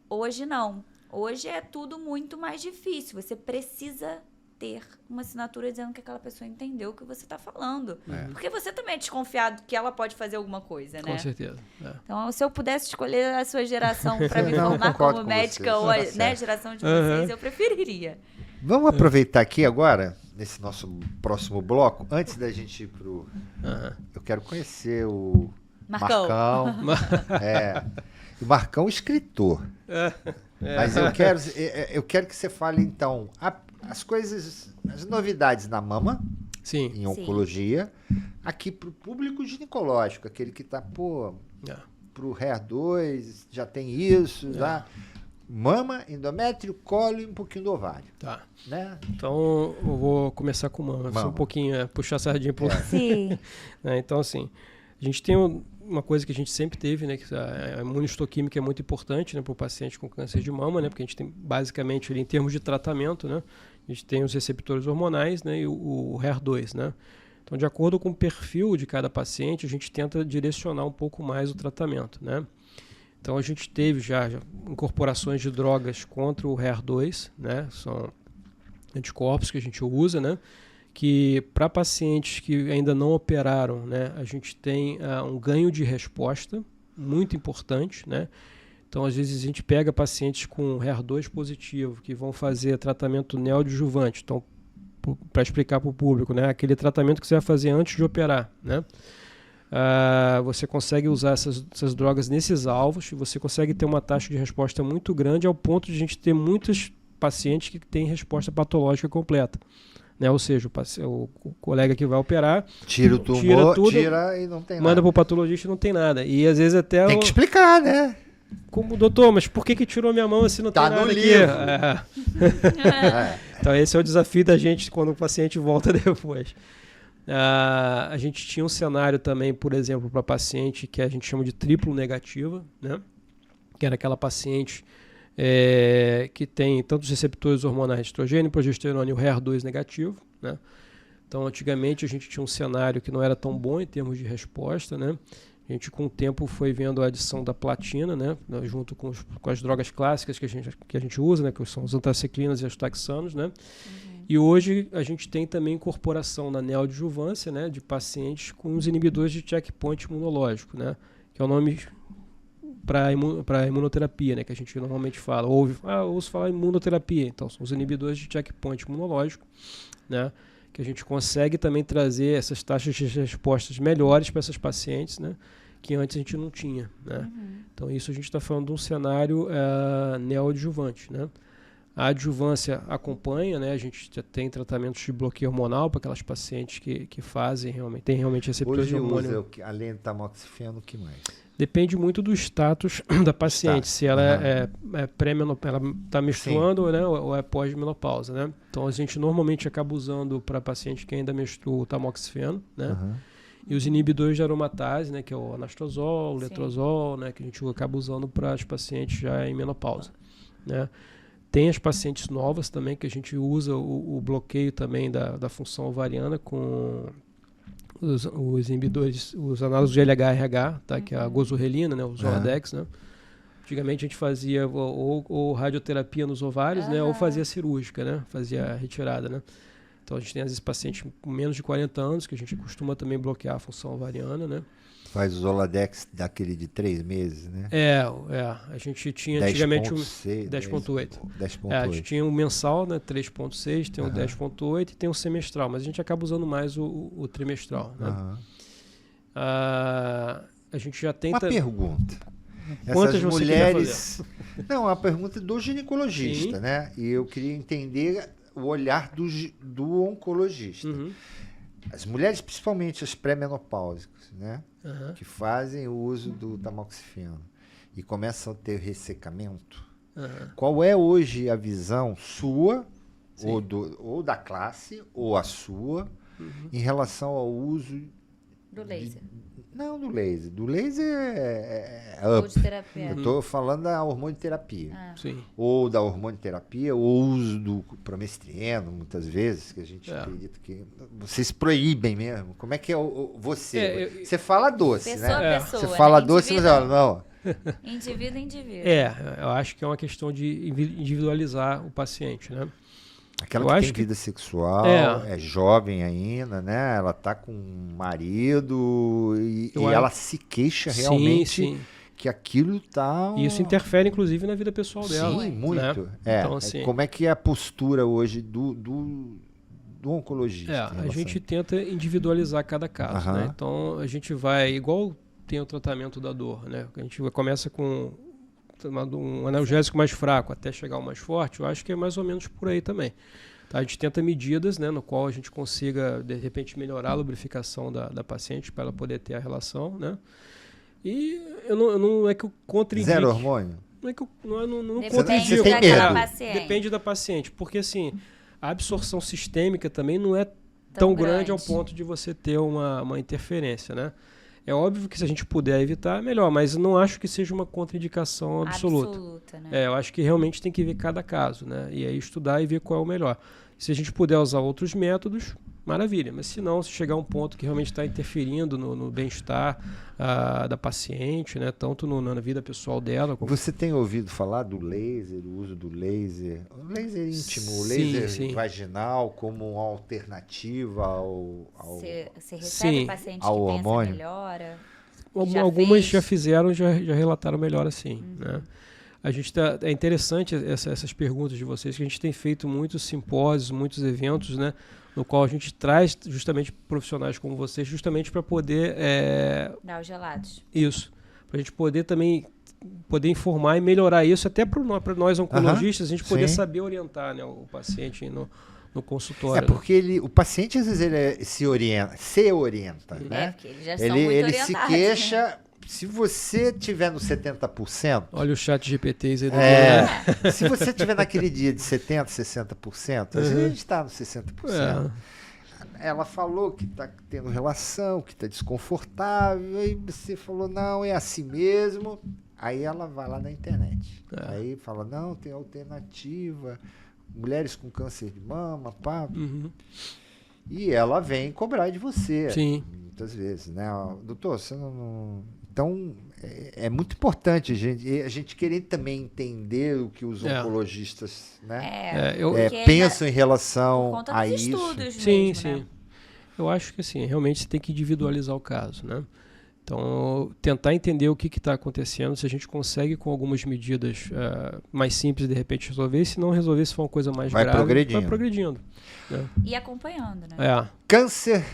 Hoje, não. Hoje é tudo muito mais difícil. Você precisa ter uma assinatura dizendo que aquela pessoa entendeu o que você está falando. Porque você também é desconfiado que ela pode fazer alguma coisa, né? Com certeza. Então, se eu pudesse escolher a sua geração para me formar como médica ou a geração de vocês, eu preferiria. Vamos aproveitar aqui agora, nesse nosso próximo bloco, antes da gente ir pro... Eu quero conhecer o Marcão. O Marcão, escritor. Mas eu quero que você fale, então, as coisas, as novidades na mama, em oncologia, aqui para o público ginecológico, aquele que está, para o HER2, já tem isso, tá? Mama, endométrio, colo e um pouquinho do ovário. Tá. Né? Então, eu vou começar com mama. Só um pouquinho, puxar a sardinha pro lado. Sim. Então, assim, a gente tem uma coisa que a gente sempre teve, né? Que a imunistoquímica é muito importante, né, para o paciente com câncer de mama, né? Porque a gente tem, basicamente, em termos de tratamento, né? A gente tem os receptores hormonais, né, e o HER2, né? Então, de acordo com o perfil de cada paciente, a gente tenta direcionar um pouco mais o tratamento, né? Então, a gente teve já incorporações de drogas contra o HER2, né? São anticorpos que a gente usa, né? Que para pacientes que ainda não operaram, né? A gente tem um ganho de resposta muito importante, né? Então, às vezes, a gente pega pacientes com HER2 positivo que vão fazer tratamento neoadjuvante. Então, para explicar para o público, né? Aquele tratamento que você vai fazer antes de operar, né? Você consegue usar essas drogas nesses alvos e você consegue ter uma taxa de resposta muito grande ao ponto de a gente ter muitos pacientes que têm resposta patológica completa. Né? Ou seja, o colega que vai operar tira o tumor, tudo, e não tem nada. Manda para o patologista e não tem nada. E às vezes até... Tem que explicar, né? Como, doutor, mas por que tirou minha mão se não tem nada aqui? Então esse é o desafio da gente quando o paciente volta depois. A gente tinha um cenário também, por exemplo, para paciente que a gente chama de triplo negativa, né? Que era aquela paciente que tem tantos receptores hormonais, estrogênio, progesterona e o HER2 negativo, né? Então, antigamente, a gente tinha um cenário que não era tão bom em termos de resposta, né? A gente, com o tempo, foi vendo a adição da platina, né? Junto com as drogas clássicas que a gente usa, né? Que são os antraciclinas e as taxanos, né? E hoje a gente tem também incorporação na neoadjuvância, né? De pacientes com os inibidores de checkpoint imunológico, né? Que é o nome para imunoterapia, né? Que a gente normalmente fala. Ouço falar imunoterapia. Então, são os inibidores de checkpoint imunológico, né? Que a gente consegue também trazer essas taxas de respostas melhores para essas pacientes, né? Que antes a gente não tinha, né? Então, isso a gente está falando de um cenário neoadjuvante, né? A adjuvância acompanha, né? A gente já tem tratamentos de bloqueio hormonal para aquelas pacientes que tem realmente receptores de hormônio. Hoje usa, além do tamoxifeno, o que mais? Depende muito do status da paciente, se ela é pré-menopausa, ela está menstruando, né, ou é pós-menopausa, né? Então a gente normalmente acaba usando para paciente que ainda menstrua o tamoxifeno, né? E os inibidores de aromatase, né, que é o anastrozol, o letrozol, né, que a gente acaba usando para as pacientes já em menopausa, né? Tem as pacientes novas também que a gente usa o bloqueio também da função ovariana com os inibidores, os análogos de LH-RH, tá? Que é a gozurrelina, né? O Zoladex, né? Antigamente a gente fazia ou radioterapia nos ovários, né? Ou fazia cirúrgica, né? Fazia a retirada, né? Então a gente tem às vezes pacientes com menos de 40 anos que a gente costuma também bloquear a função ovariana, né? Faz o Zoladex daquele de 3 meses, né? A gente tinha antigamente 10.8. A gente tinha um mensal, né? 3.6, tem o 10.8 e tem o semestral, mas a gente acaba usando mais o trimestral, né? A gente já tem... Uma pergunta. Quantas Essas mulheres... Não, a pergunta do ginecologista, né? E eu queria entender o olhar do oncologista. As mulheres, principalmente as pré-menopáusicas, né? Que fazem o uso do tamoxifeno e começam a ter ressecamento. Qual é hoje a visão sua ou da classe, ou a sua, em relação ao uso Do laser. Não, do laser. Do laser é Ou up. de terapia. Eu estou falando da hormonioterapia. Sim. Ou da hormonioterapia, ou o uso do promestreno, muitas vezes, que a gente acredita que... Vocês proíbem mesmo. Como é que é você? Você fala doce, Pessoa né? a pessoa, Você fala né? doce, mas não. Indivíduo a indivíduo. Eu acho que é uma questão de individualizar o paciente, né? Aquela Eu que acho tem que- vida sexual, É. é jovem ainda, né? Ela tá com um marido e Eu ela acho- se queixa realmente Sim. que aquilo tá... E isso interfere, inclusive, na vida pessoal dela. Sim, né? muito. Então, assim, Como é que é a postura hoje do oncologista? em a relação gente tenta individualizar cada caso, Aham. né? Então, a gente vai, igual tem o tratamento da dor, né? A gente começa com um analgésico mais fraco até chegar ao mais forte, eu acho que é mais ou menos por aí também. Tá? A gente tenta medidas, né, no qual a gente consiga, de repente, melhorar a lubrificação da paciente para ela poder ter a relação, né? E eu não é que eu contraindique. Zero hormônio? Não é que eu não Depende contraindico. tem daquela medo. paciente. Depende da paciente, porque assim, a absorção sistêmica também não é tão grande ao ponto de você ter uma interferência, né? É óbvio que se a gente puder evitar, é melhor, mas não acho que seja uma contraindicação absoluta. Né? Eu acho que realmente tem que ver cada caso, né? E aí estudar e ver qual é o melhor. Se a gente puder usar outros métodos, maravilha. Mas se não, se chegar a um ponto que realmente está interferindo no bem-estar da paciente, né? Tanto na vida pessoal dela. Como... Você tem ouvido falar do laser, do uso do laser? O laser íntimo, o Sim, laser sim. vaginal como uma alternativa ao Você recebe Sim, paciente que ao tem essa hormônio. melhora? Algumas fez? já fizeram, já relataram melhor assim, né? A gente é interessante essas perguntas de vocês, que a gente tem feito muitos simpósios, muitos eventos, né? No qual a gente traz justamente profissionais como vocês, justamente para poder... Dar os gelados. Isso. Para a gente poder também informar e melhorar isso, até para nós oncologistas, a gente poder sim. saber orientar, né, o paciente no É consultório. porque o paciente às vezes ele se orienta, né? Porque eles já são Ele muito se orientados. queixa, se você tiver no 70%, Olha o chat GPTs aí. se você tiver naquele dia de 70%, 60%, às vezes a gente está no 60%. Ela falou que está tendo relação, que está desconfortável, aí você falou, não, é assim mesmo. Aí ela vai lá na internet. Aí fala, não, tem alternativa, mulheres com câncer de mama, pá. E ela vem cobrar de você. Sim. Muitas vezes, né? Doutor, você não... Então, é muito importante a gente querer também entender o que os oncologistas, né? Pensam em relação por conta a dos isso. estudos Sim, mesmo, sim. né? Eu acho que assim, realmente você tem que individualizar o caso, né? Então, tentar entender o que está acontecendo, se a gente consegue com algumas medidas mais simples de repente resolver, e se não resolver, se for uma coisa mais grave, vai progredindo. Né? E acompanhando, né? Câncer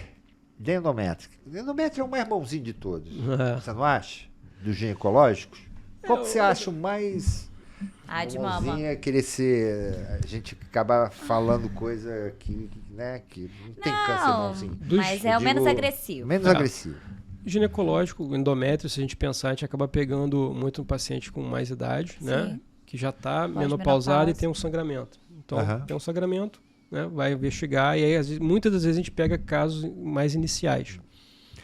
de endométrio. Endométrio é o mais bonzinho de todos. Você não acha? Dos ginecológicos? Qual que você acha o mais... de mama. Querer ser... A gente acaba falando coisa que, né, que não tem câncer bonzinho. Mas é o menos agressivo. Menos agressivo. Ginecológico, o endométrio, se a gente pensar, a gente acaba pegando muito um paciente com mais idade, né? Que já está menopausado e tem um sangramento. Então, tem um sangramento, né? Vai investigar e aí, muitas das vezes, a gente pega casos mais iniciais.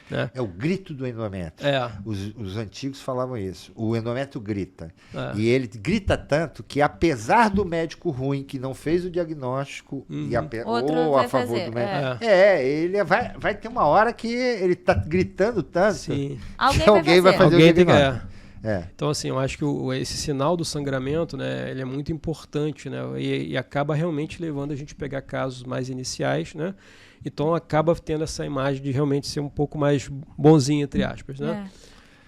Né? É o grito do endométrio. Os antigos falavam isso. O endométrio grita. E ele grita tanto que, apesar do médico ruim que não fez o diagnóstico ou a favor do médico, ele vai ter uma hora que ele está gritando tanto que alguém vai fazer o diagnóstico. Então, assim, eu acho que esse sinal do sangramento, né, ele é muito importante, né, e acaba realmente levando a gente a pegar casos mais iniciais, né? Então acaba tendo essa imagem de realmente ser um pouco mais bonzinho, entre aspas, né?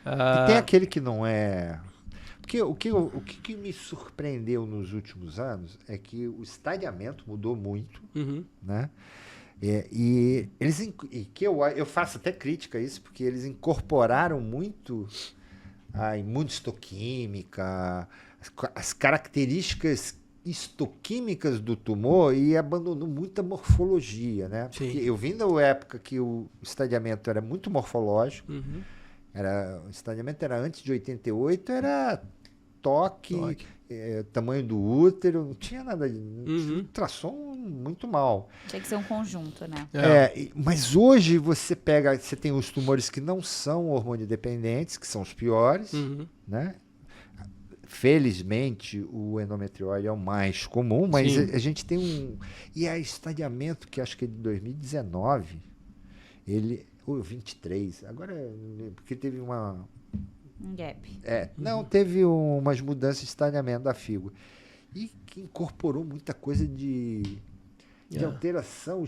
E tem aquele que não é... Porque o que me surpreendeu nos últimos anos é que o estadiamento mudou muito, né? E eu faço até crítica a isso, porque eles incorporaram muito a imunistoquímica, as características histoquímicas do tumor e abandonou muita morfologia, né? Porque eu vim da época que o estadiamento era muito morfológico, o estadiamento era antes de 88, era toque. Tamanho do útero, não tinha nada de ultrassom muito mal. Tinha que ser um conjunto, né? Mas hoje você tem os tumores que não são hormônio dependentes, que são os piores, né? Felizmente o endometriose é o mais comum, mas a gente tem e a estadiamento, que acho que é de 2019, ou 23, agora porque teve um gap. Não, teve umas mudanças de estadiamento da fígula. E que incorporou muita coisa de alteração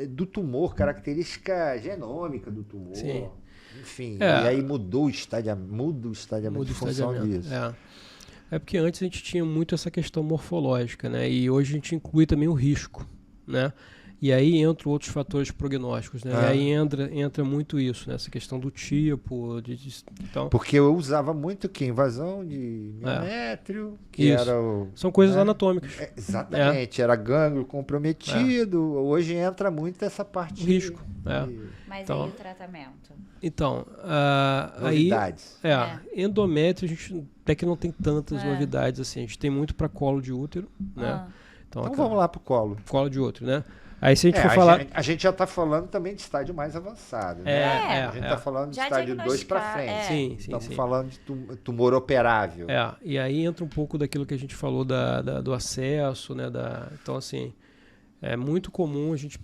do tumor, característica genômica do tumor. Sim. Enfim, e aí muda o estadiamento em função disso. É porque antes a gente tinha muito essa questão morfológica, né? E hoje a gente inclui também o risco, né? E aí entram outros fatores prognósticos, né? E aí entra muito isso, né? Essa questão do tipo, então... Porque eu usava muito invasão de miométrio, que isso. era São coisas anatômicas. Exatamente, era gânglio comprometido. Hoje entra muito essa parte... O risco, Mas então, aí o tratamento? Então, novidades. Endométrio, a gente até que não tem tantas novidades assim. A gente tem muito para colo de útero, né? Então vamos lá para o colo. Colo de útero, né? Aí se a gente for falar... A gente já está falando também de estágio mais avançado. Né? A gente está falando de estágio 2 para frente. Sim. Estamos falando de tumor operável. E aí entra um pouco daquilo que a gente falou do acesso, né? Então, assim, é muito comum a gente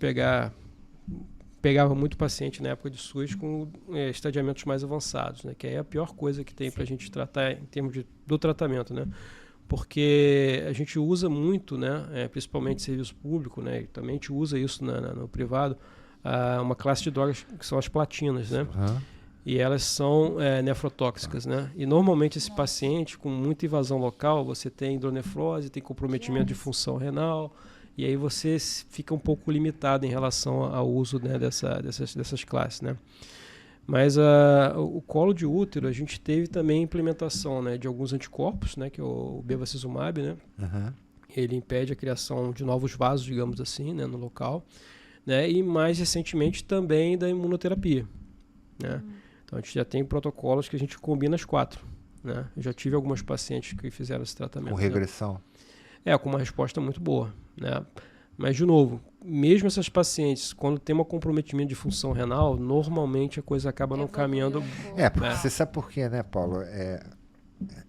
pegava muito paciente na época de SUS com estadiamentos mais avançados, né? Que é a pior coisa que tem para a gente tratar em termos do tratamento, né? Porque a gente usa muito, né, principalmente serviço público, né, e também a gente usa isso no privado, uma classe de drogas que são as platinas, né, e elas são nefrotóxicas, né, e normalmente esse paciente com muita invasão local, você tem hidronefrose, tem comprometimento de função renal, e aí você fica um pouco limitado em relação ao uso, né, dessas classes, né. Mas o colo de útero, a gente teve também implementação, né, de alguns anticorpos, né, que é o bevacizumab, né? Ele impede a criação de novos vasos, digamos assim, né, no local, né? E mais recentemente também da imunoterapia, né? Então a gente já tem protocolos que a gente combina as 4, né? Eu já tive algumas pacientes que fizeram esse tratamento. Com regressão? Né? Com uma resposta muito boa, né? Mas, de novo, mesmo essas pacientes, quando tem um comprometimento de função renal, normalmente a coisa acaba não caminhando... Porque você sabe por quê, né, Paulo?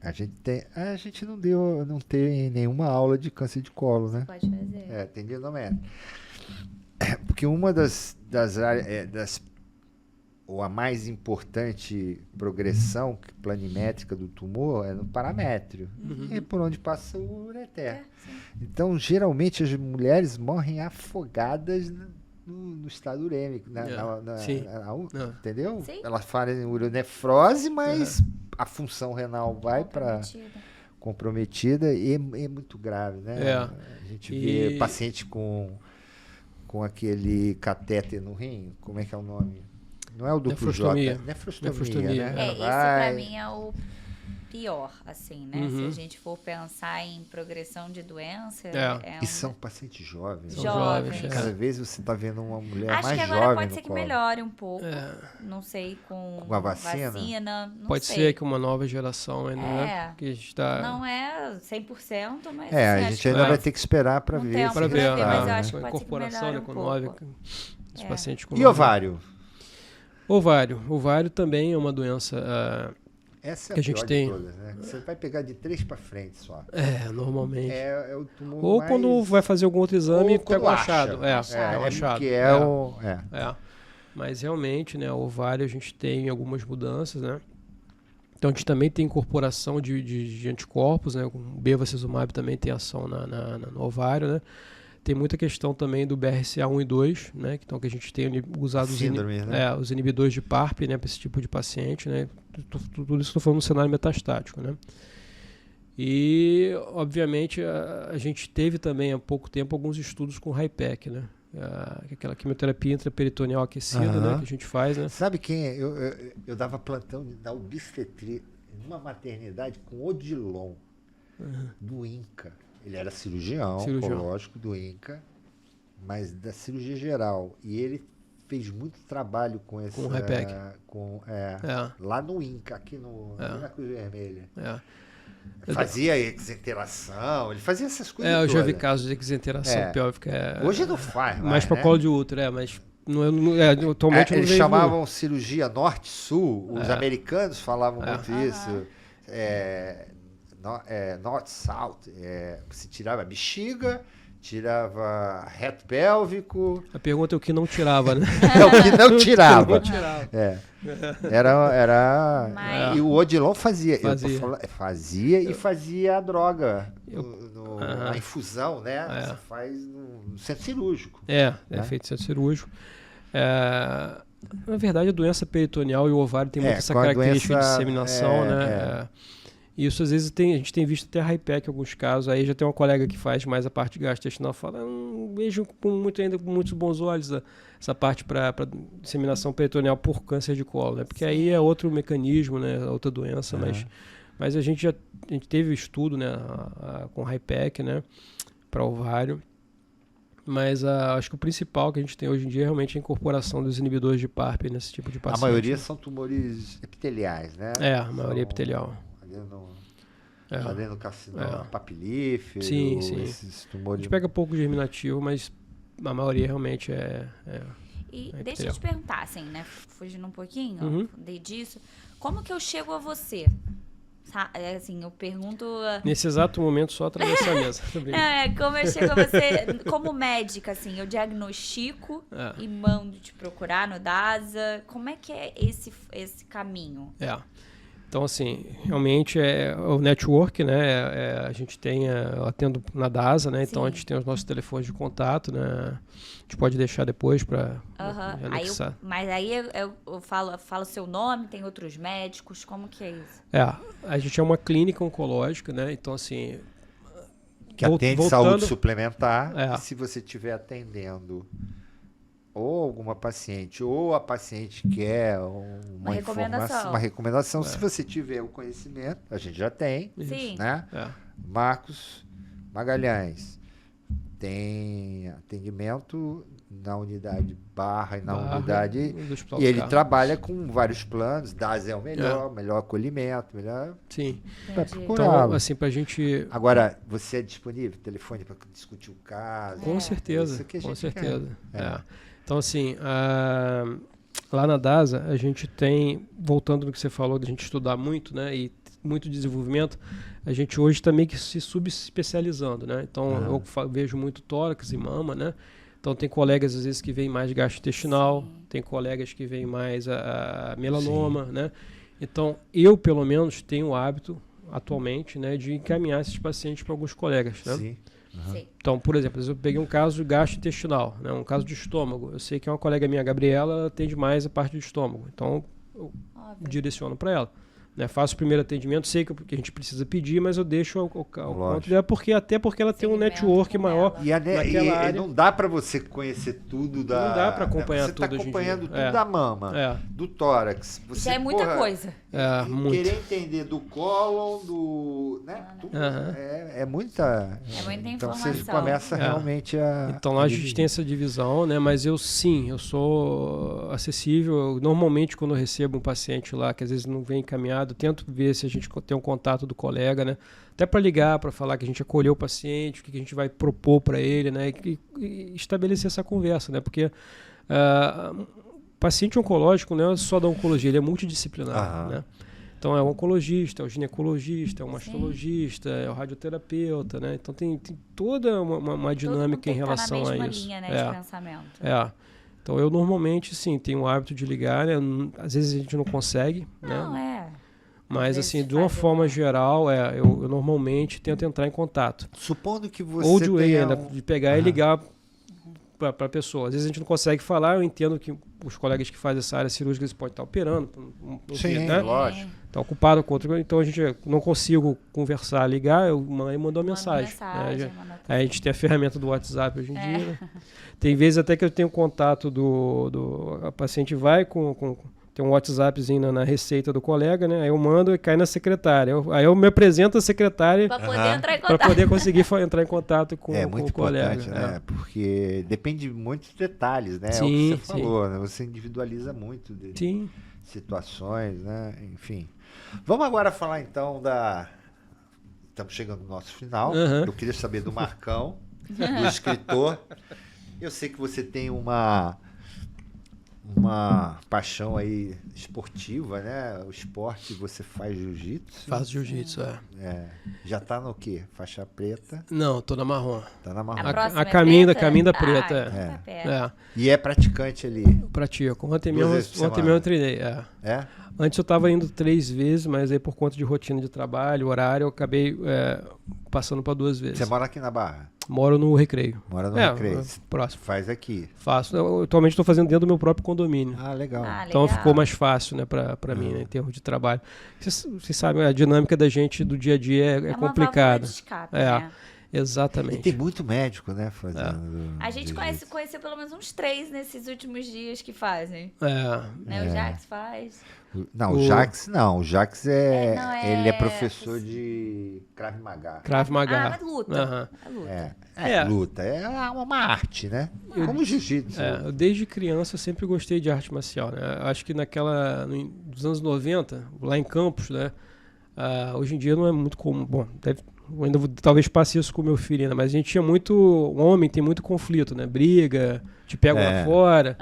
A gente não tem nenhuma aula de câncer de colo, né? Pode fazer. Tem de endométrio. Porque uma das áreas... ou a mais importante progressão planimétrica do tumor é no paramétrio. E por onde passa o ureter. Então, geralmente, as mulheres morrem afogadas no estado urêmico. Entendeu? Sim. Elas fazem uronefrose, mas a função renal vai para comprometida e é muito grave, né? A gente vê paciente com aquele catéter no rim, como é que é o nome? Não é o duplo J, nefrostomia, né? Isso pra mim é o pior, assim, né? Se a gente for pensar em progressão de doença... E são pacientes jovens. Jovens. Cada vez você está vendo uma mulher mais jovem. Acho que agora pode ser que melhore um pouco. Não sei, com a vacina. Pode ser que uma nova geração ainda, né? Que está... Não é 100%, mas... a gente ainda vai ter que esperar para ver. Para ver, mas eu acho que a pode ser que incorporação, melhore um pouco. Esse paciente com E ovário? Ovário também é uma doença essa é que a gente tem. Todas, né? Você vai pegar de 3 para frente só. Normalmente. É o tumor ou mais... quando vai fazer algum outro exame, pega o achado. Mas realmente, né, o ovário a gente tem algumas mudanças, né? Então a gente também tem incorporação de anticorpos, né? O bevacizumab também tem ação no ovário, né? Tem muita questão também do BRCA1 e 2, né? Então que a gente tem usado os inibidores de PARP, né, para esse tipo de paciente, né? Tudo isso que eu estou falando no cenário metastático, né? E, obviamente, a gente teve também há pouco tempo alguns estudos com HIPEC, né? Aquela quimioterapia intraperitoneal aquecida, né, que a gente faz, né? Sabe quem é? Eu dava plantão da obstetria numa maternidade com Odilon, do INCA. Ele era cirurgião oncológico do INCA, mas da cirurgia geral. E ele fez muito trabalho com esse... Com o HIPEC. Lá no INCA, aqui na Cruz Vermelha. Fazia exenteração, ele fazia essas coisas eu já vi todas. casos de exenteração pélvica. Hoje não faz mais para né? colo de útero, mas atualmente não eles vejo. chamavam cirurgia norte-sul, os americanos falavam muito isso. North-south. Você tirava a bexiga, tirava reto pélvico. A pergunta é o que não tirava, né? É o que não tirava. Não tirava. E o Odilon fazia. Fazia. E fazia a droga. A infusão, né? Você faz no centro cirúrgico. É feito no centro cirúrgico. Na verdade, a doença peritoneal e o ovário tem muito essa característica de disseminação, né? Isso às vezes a gente tem visto até HIPEC em alguns casos. Aí já tem uma colega que faz mais a parte gastrointestinal, fala, não vejo ainda com muitos bons olhos essa parte para disseminação peritoneal por câncer de colo, né? Porque aí é outro mecanismo, né? Outra doença, mas a gente teve estudo, né? Com HIPEC, né? Para ovário. Mas acho que o principal que a gente tem hoje em dia é realmente a incorporação dos inibidores de PARP nesse tipo de paciente. A maioria são tumores epiteliais, né? A maioria epitelial. Adenocarcinoma papilífero, sim. esses tumores. A gente pega pouco germinativo, mas a maioria realmente E deixa eu te perguntar, assim, né? Fugindo um pouquinho disso, como que eu chego a você? Assim, eu pergunto... Nesse exato momento, só atravessar a mesa. Como eu chego a você, como médica, assim, eu diagnostico e mando te procurar no DASA. Como é que é esse caminho? Então, assim, realmente é o network, né? A gente tem, eu atendo na DASA, né? Então a gente tem os nossos telefones de contato, né? A gente pode deixar depois para anexar. Mas aí eu falo seu nome, tem outros médicos, como que é isso? A gente é uma clínica oncológica, né? Então, assim... Que atende saúde suplementar. E se você estiver atendendo ou alguma paciente, ou a paciente quer uma recomendação, se você tiver o conhecimento, a gente já tem, né? Marcos Magalhães tem atendimento na unidade Barra e na unidade, e ele trabalha com vários planos, DAS é o melhor acolhimento, Sim. Então, assim, pra gente... Agora, você é disponível, telefone para discutir o caso? Com certeza, com certeza. Quer. Então, assim, lá na DASA, a gente tem, voltando no que você falou, da gente estudar muito, né, e muito desenvolvimento, a gente hoje está meio que se subespecializando, né? Então, eu vejo muito tórax e mama, né? Então, tem colegas, às vezes, que veem mais gastrointestinal, tem colegas que veem mais a melanoma, né? Então, eu, pelo menos, tenho o hábito, atualmente, né, de encaminhar esses pacientes para alguns colegas, né? Sim. Então, por exemplo, eu peguei um caso de gastrointestinal, né, um caso de estômago. Eu sei que uma colega minha, a Gabriela, atende mais a parte do estômago. Então, eu direciono para ela. Né, faço o primeiro atendimento, sei que a gente precisa pedir, mas eu deixo o ponto dela, até porque ela tem um network maior naquela área. Não dá para você conhecer tudo não dá para acompanhar tudo. Você está acompanhando tudo da mama, do tórax. Você, já é muita coisa. Querer entender do cólon, do... Né, tudo, é muita... É muita então informação. você começa realmente a... Então lá a gente tem essa divisão, né? Mas eu sou acessível. Normalmente quando eu recebo um paciente lá, que às vezes não vem encaminhado, tento ver se a gente tem um contato do colega, né? Até para ligar, para falar que a gente acolheu o paciente, o que a gente vai propor para ele, né? E estabelecer essa conversa, né? Porque paciente oncológico não é só da oncologia, ele é multidisciplinar, né? Então é o oncologista, é o ginecologista, é o mastologista, é o radioterapeuta, né? Então tem toda uma dinâmica em relação a isso. Linha, né, de pensamento. Então eu normalmente, sim, tenho o hábito de ligar, né? Às vezes a gente não consegue, né? Mas assim, de uma forma geral, eu normalmente tento entrar em contato. Supondo que você ou de pegar e ligar para a pessoa. Às vezes a gente não consegue falar, eu entendo que os colegas que fazem essa área cirúrgica eles podem estar operando. Né? Lógico. Está ocupado com outro, então a gente não consigo conversar, ligar, eu mando uma mensagem. Aí a gente tem a ferramenta do WhatsApp hoje em dia. Né? Tem vezes até que eu tenho contato a paciente vai tem um WhatsAppzinho na receita do colega, né? Aí eu mando e cai na secretária. Aí eu me apresento à secretária para poder entrar em contato. Para poder conseguir entrar em contato com muito o colega. Importante, né? Porque depende de muitos detalhes, né? Sim, é o que você falou, né? Você individualiza muito de situações, né? Enfim. Vamos agora falar então estamos chegando no nosso final. Uhum. Eu queria saber do Marcão, do escritor. Eu sei que você tem uma paixão aí esportiva, né? O esporte, você faz jiu-jitsu. Faço jiu-jitsu, Já tá no quê? Faixa preta? Não, tô na marrom. Tá na marrom. A caminho da preta. E é praticante ali? Pratico. Ontem mesmo eu treinei. Antes eu tava indo 3 vezes, mas aí por conta de rotina de trabalho, horário, eu acabei passando para 2 vezes. Você mora aqui na Barra? Moro no Recreio. Mora no Recreio. Próximo. Faz aqui. Faço. Eu, atualmente estou fazendo dentro do meu próprio condomínio. Legal. Então ficou mais fácil, né, para mim, né, em termos de trabalho. Vocês sabem, a dinâmica da gente do dia a dia é complicada. De escape, né? Exatamente. E tem muito médico, né, fazendo. A gente conheceu pelo menos uns 3 nesses últimos dias que fazem. Né? O Jax faz. Não, o Jax não. O Jax ele é professor de Krav Maga. Krav Maga. Mas luta. Luta. É uma arte, né? Como jiu-jitsu. Desde criança eu sempre gostei de arte marcial, né? Acho que dos anos 90, lá em Campos, né? Hoje em dia não é muito comum. Bom, eu ainda talvez passe isso com o meu filho, né? Mas a gente tinha homem tem muito conflito, né? Briga, te pega lá fora.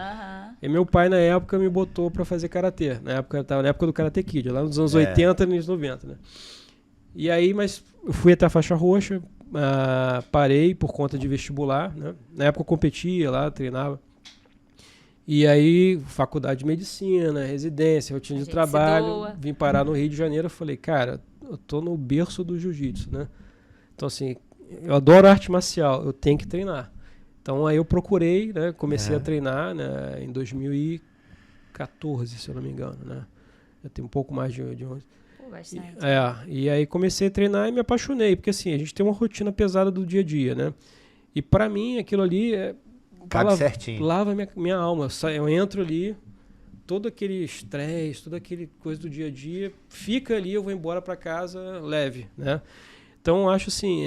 E meu pai, na época, me botou pra fazer karatê. Na época do Karate Kid, lá nos anos 80 e nos 90, né? E aí, mas eu fui até a faixa roxa, parei por conta de vestibular, né? Na época eu competia lá, treinava. E aí, faculdade de medicina, residência, rotina de trabalho, vim parar no Rio de Janeiro, eu falei, cara, eu tô no berço do jiu-jitsu, né? Então, assim, eu adoro arte marcial, eu tenho que treinar. Então, aí eu procurei, né? Comecei a treinar, né, em 2014, se eu não me engano, né? Já tem um pouco mais de 11. Bastante. E aí comecei a treinar e me apaixonei, porque assim, a gente tem uma rotina pesada do dia a dia, né? E pra mim, aquilo ali cabe certinho. Lava minha alma. Eu entro ali, todo aquele estresse, toda aquele coisa do dia a dia, fica ali, eu vou embora pra casa leve, né? Então, eu acho assim,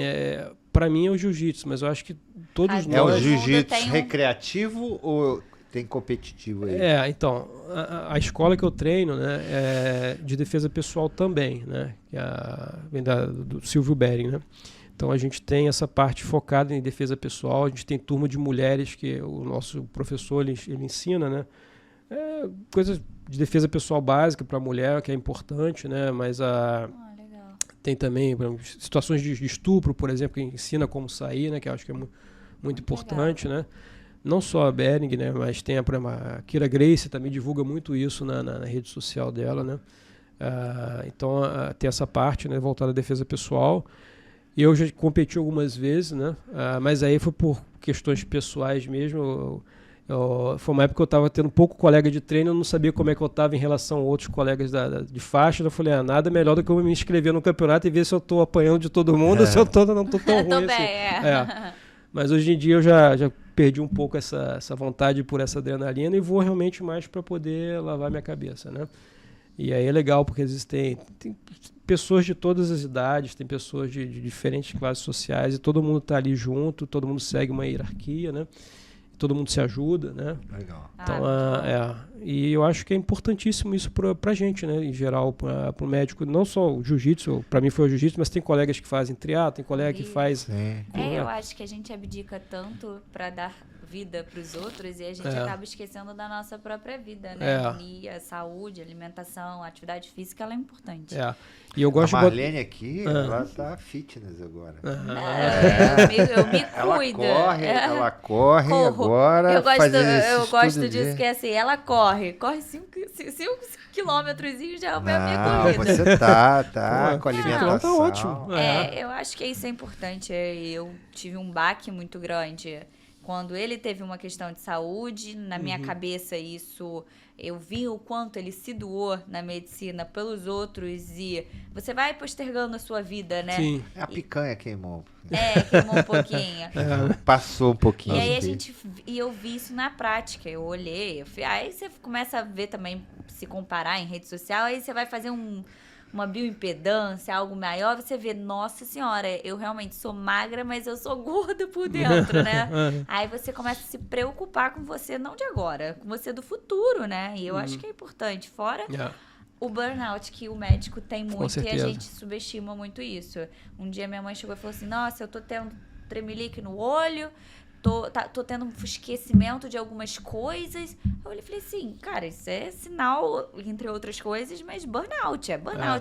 pra mim é o jiu-jitsu, mas eu acho que todos nós... É o jiu-jitsu recreativo ou tem competitivo aí? Então, a escola que eu treino, né, é de defesa pessoal também, né? Que vem do Silvio Bering, né? Então, a gente tem essa parte focada em defesa pessoal, a gente tem turma de mulheres que o nosso professor, ele ensina, né? Coisas de defesa pessoal básica para a mulher, que é importante, né? Mas tem também situações de estupro, por exemplo, que ensina como sair, né? Que eu acho que é muito importante, né? Não só a Bering, né? Mas tem a Kira Gracie também divulga muito isso na rede social dela, né? Então tem essa parte, né, voltada à defesa pessoal. Eu já competi algumas vezes, né? Mas aí foi por questões pessoais mesmo. Foi uma época que eu estava tendo pouco colega de treino, eu não sabia como é que eu estava em relação a outros colegas de faixa. Eu falei, nada melhor do que eu me inscrever no campeonato e ver se eu estou apanhando de todo mundo ou se eu não estou tão ruim assim. Mas hoje em dia eu já perdi um pouco essa vontade por essa adrenalina e vou realmente mais para poder lavar minha cabeça, né? E aí é legal porque existem tem pessoas de todas as idades, tem pessoas de diferentes classes sociais e todo mundo está ali junto, todo mundo segue uma hierarquia, né? Todo mundo se ajuda, né? Legal. Então, e eu acho que é importantíssimo isso pra gente, né? Em geral, pro médico, não só o jiu-jitsu, pra mim foi o jiu-jitsu, mas tem colegas que fazem triatlo, tem colega que faz... eu acho que a gente abdica tanto pra dar vida pros outros e a gente acaba esquecendo da nossa própria vida, né? E a saúde, a alimentação, a atividade física, ela é importante. E eu gosto a Marlene aqui, ela tá fitness agora. Eu me cuido. Ela corre agora. Eu gosto disso, que é assim, ela corre 5 quilômetros e já é a minha corrida. Você tá com a alimentação. Tá ótimo. Eu acho que isso é importante. Eu tive um baque muito grande quando ele teve uma questão de saúde. Na minha cabeça, isso... Eu vi o quanto ele se doou na medicina pelos outros e você vai postergando a sua vida, né? Sim. A picanha queimou. Queimou um pouquinho. Passou um pouquinho. E aí eu vi isso na prática. Eu olhei, aí você começa a ver também, se comparar em rede social, aí você vai fazer uma bioimpedância, algo maior, você vê, nossa senhora, eu realmente sou magra, mas eu sou gorda por dentro, né? Aí você começa a se preocupar com você, não de agora, com você do futuro, né? E eu acho que é importante. Fora O burnout que o médico tem muito e a certeza. gente subestima muito isso. Um dia minha mãe chegou e falou assim, nossa, eu tô tendo tremelique no olho, tô tendo um esquecimento de algumas coisas. Eu falei assim, cara, isso é sinal, entre outras coisas, mas burnout,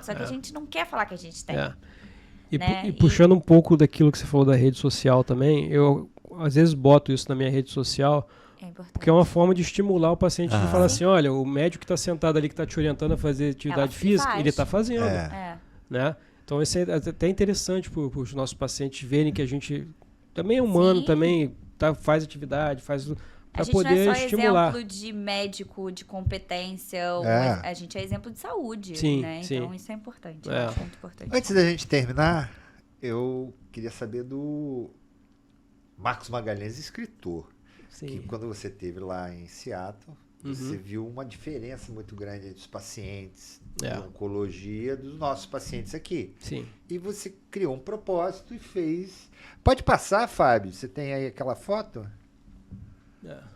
só que a gente não quer falar que a gente tem. E puxando um pouco daquilo que você falou da rede social também, eu às vezes boto isso na minha rede social, porque é uma forma de estimular o paciente de falar assim, olha, o médico que está sentado ali, que está te orientando a fazer atividade física, ele está fazendo. Né? Então isso é até interessante para os nossos pacientes verem que a gente também é humano, também faz atividade, para poder não é só estimular. Exemplo de médico, de competência, a gente é exemplo de saúde, né? Então isso é importante, é muito importante. Antes da gente terminar, eu queria saber do Marcos Magalhães, escritor. Que quando você esteve lá em Seattle, você viu uma diferença muito grande entre os pacientes de oncologia dos nossos pacientes aqui. Sim. E você criou um propósito e fez... Pode passar, Fábio? Você tem aí aquela foto?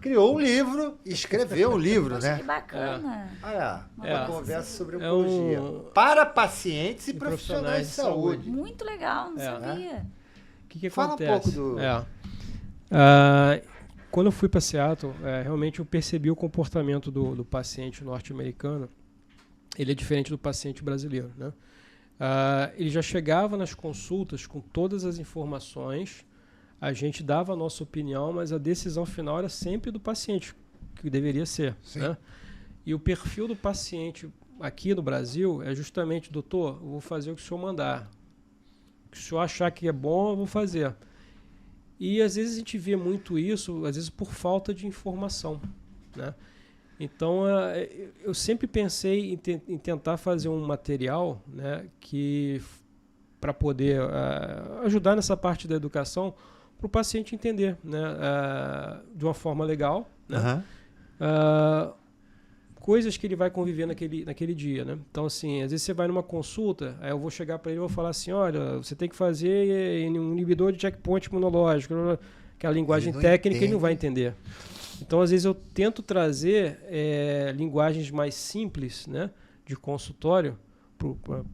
Criou um livro, escreveu um livro, né? Que bacana. Olha, uma conversa sobre oncologia. Para pacientes e profissionais de saúde. Muito legal, não sabia. O que Fala acontece? um pouco do... Quando eu fui para Seattle, realmente eu percebi o comportamento do paciente norte-americano. Ele é diferente do paciente brasileiro, né? Ele já chegava nas consultas com todas as informações, a gente dava a nossa opinião, mas a decisão final era sempre do paciente, que deveria ser. Né? E o perfil do paciente aqui no Brasil é justamente, doutor, eu vou fazer o que o senhor mandar. O que o senhor achar que é bom, eu vou fazer. E às vezes a gente vê muito isso, às vezes por falta de informação, né? Então eu sempre pensei em tentar fazer um material, né, que para poder ajudar nessa parte da educação para o paciente entender, né, de uma forma legal, né, coisas que ele vai conviver naquele dia, né? Então, assim, às vezes você vai numa consulta, aí eu vou chegar para ele e vou falar assim, olha, você tem que fazer um inibidor de checkpoint imunológico, aquela linguagem técnica, ele não vai entender. Então, às vezes eu tento trazer linguagens mais simples, né, de consultório,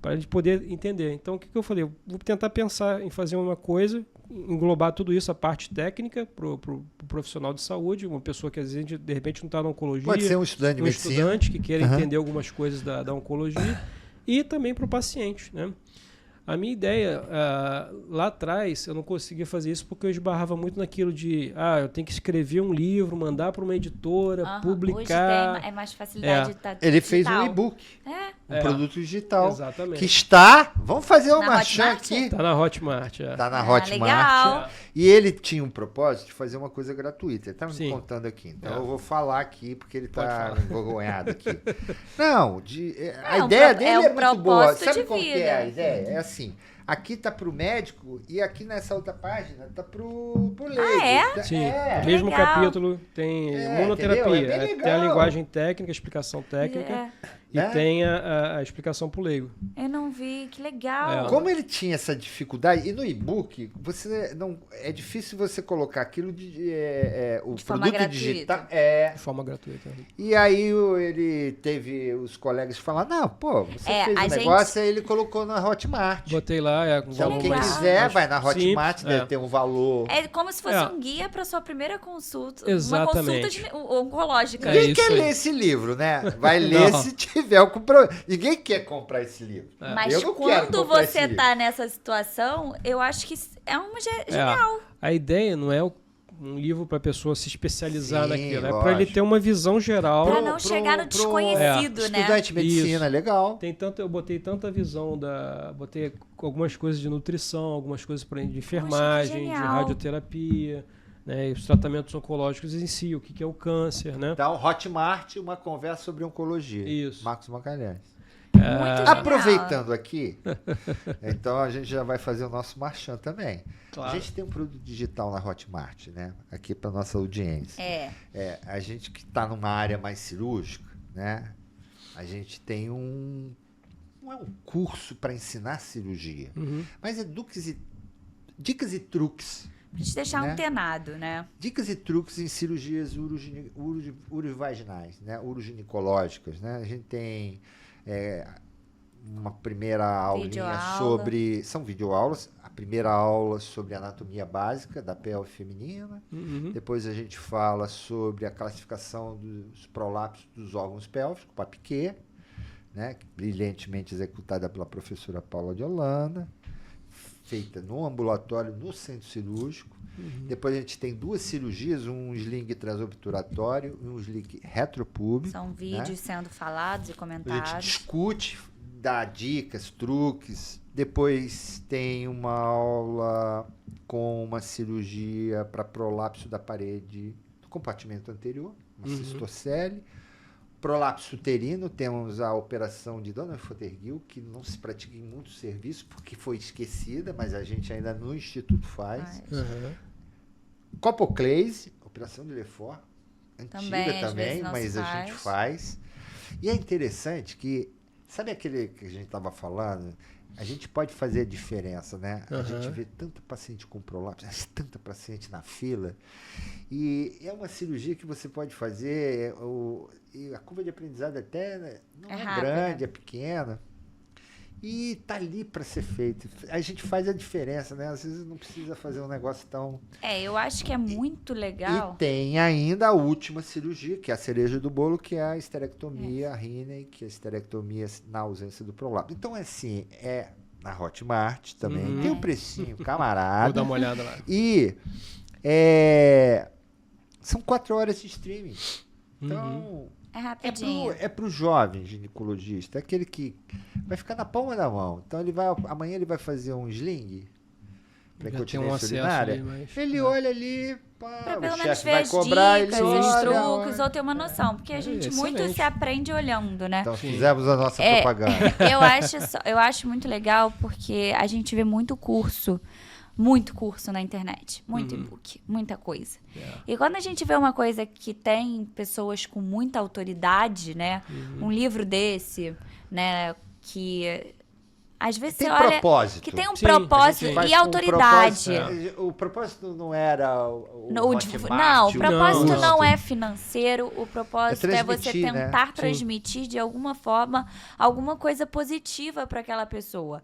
para ele poder entender. Então, o que eu falei? Eu vou tentar pensar em fazer uma coisa, englobar tudo isso, a parte técnica para o profissional de saúde, uma pessoa que às vezes de repente não está na oncologia. Pode ser um estudante de medicina. Estudante que queira entender algumas coisas da oncologia e também para o paciente, né? A minha ideia, lá atrás, eu não conseguia fazer isso porque eu esbarrava muito naquilo de, eu tenho que escrever um livro, mandar para uma editora, publicar. Hoje é mais facilidade de estar Ele fez um e-book, um produto digital. Exatamente. Que está, vamos fazer uma marchã aqui. Está na Hotmart. Está na Hotmart. Legal. E ele tinha um propósito de fazer uma coisa gratuita. Ele está me contando aqui. Então eu vou falar aqui, porque ele está envergonhado aqui. Não, a ideia dele é muito boa. Sabe qual que é a ideia? É assim, aqui tá pro médico e aqui nessa outra página tá pro leigo. Sim, o mesmo capítulo tem imunoterapia, tem a linguagem técnica, a explicação técnica e tem a explicação pro leigo. Eu não vi, que legal. Como ele tinha essa dificuldade, e no e-book, é difícil você colocar aquilo o de produto digital. De forma gratuita. E aí ele teve os colegas falar, não, pô, você fez um negócio, aí ele colocou na Hotmart. Botei lá, com então valor quem mais quiser vai na Hotmart, simples, deve ter um valor. É como se fosse um guia para sua primeira consulta. Exatamente. Uma consulta oncológica. Ninguém quer ler esse livro, né? Vai ler se tiver o comprovante. Ninguém quer comprar esse livro. Mas quando você tá nessa situação, eu acho que é uma genial. A ideia não é um livro para a pessoa se especializar naquilo, é para ele ter uma visão geral. Para não chegar no desconhecido, né? Estudante de medicina, legal. Eu botei tanta visão botei algumas coisas de nutrição, algumas coisas de enfermagem, de radioterapia, né, e os tratamentos oncológicos em si, o que é o câncer, né? Então, Hotmart, uma conversa sobre oncologia. Isso. Marcos Magalhães. Muito Aproveitando aqui, então a gente já vai fazer o nosso marchand também. Claro. A gente tem um produto digital na Hotmart, né? Aqui para nossa audiência. A gente que está numa área mais cirúrgica, né? A gente tem não é um curso para ensinar cirurgia, mas é dicas e truques. Pra te deixar antenado, né? Dicas e truques em cirurgias urovaginais, né? Uroginicológicas, né? A gente tem uma primeira aulinha sobre... São videoaulas. A primeira aula sobre anatomia básica da pelve feminina. Depois a gente fala sobre a classificação dos prolapsos dos órgãos pélvicos, Papiquet, né? Brilhantemente executada pela professora Paula de Holanda, feita no ambulatório, no centro cirúrgico. Depois a gente tem 2 cirurgias, um sling transobturatório e um sling retropúbico. São vídeos, né, sendo falados e comentados. A gente discute, dá dicas, truques. Depois tem uma aula com uma cirurgia para prolapso da parede do compartimento anterior, uma cistocele. Prolapso uterino, temos a operação de Dona Foterguil, que não se pratica em muitos serviços, porque foi esquecida, mas a gente ainda no Instituto faz. Copoclase, operação de Lefort, antiga também, mas a gente faz. E é interessante que, sabe aquele que a gente estava falando? A gente pode fazer a diferença, né? A gente vê tanta paciente com prolapso, tanta paciente na fila. E é uma cirurgia que você pode fazer, e a curva de aprendizado até não é grande, é pequena. E está ali para ser feito. A gente faz a diferença, né? Às vezes não precisa fazer um negócio tão... eu acho que é muito legal. E tem ainda a última cirurgia, que é a cereja do bolo, que é a esterectomia Riney, que é a esterectomia na ausência do prolapso. Então, assim, é na Hotmart também. Tem um precinho, camarada. Vou dar uma olhada lá. E são 4 horas de streaming. Então... É rapidinho. É pro jovem ginecologista, é aquele que vai ficar na palma da mão. Então amanhã ele vai fazer um sling para continência urinária. Ele olha ali, para pelo o menos chefe ver vai as cobrar, dicas, ele os olha, truques, ou ter uma noção. Porque a gente muito se aprende olhando, né? Então fizemos a nossa propaganda. Eu acho muito legal porque a gente vê muito curso na internet, muito e-book, muita coisa. E quando a gente vê uma coisa que tem pessoas com muita autoridade, né? Um livro desse, né? Que às vezes tem você olha propósito. que tem um propósito e autoridade. O propósito não era o propósito não é financeiro. O propósito é você tentar né? transmitir de alguma forma alguma coisa positiva para aquela pessoa,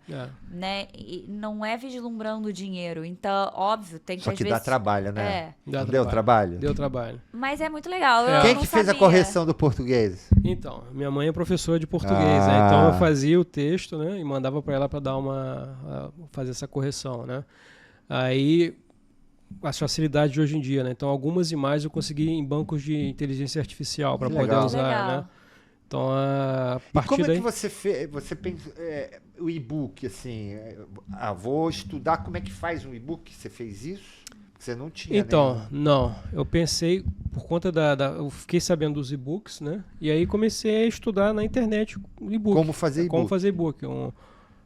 né? E não é vislumbrando o dinheiro. Então, óbvio, tem que Só às que vezes... dá trabalho, né? Deu trabalho? Deu trabalho. Mas é muito legal. Quem que fez a correção do português? Então, minha mãe é professora de português, né? Então eu fazia o texto, né? E mandava para ela para dar fazer essa correção, né? Aí as facilidades de hoje em dia, né? Então algumas imagens eu consegui em bancos de inteligência artificial para poder usar, né? Então a partir como daí... é que você fez? Você pensa o e-book assim? Vou estudar como é que faz um e-book. Você fez isso? Você não tinha. Então, não. Eu pensei por conta eu fiquei sabendo dos e-books, né? E aí comecei a estudar na internet o e-book. Como fazer e-book? Como fazer e-book.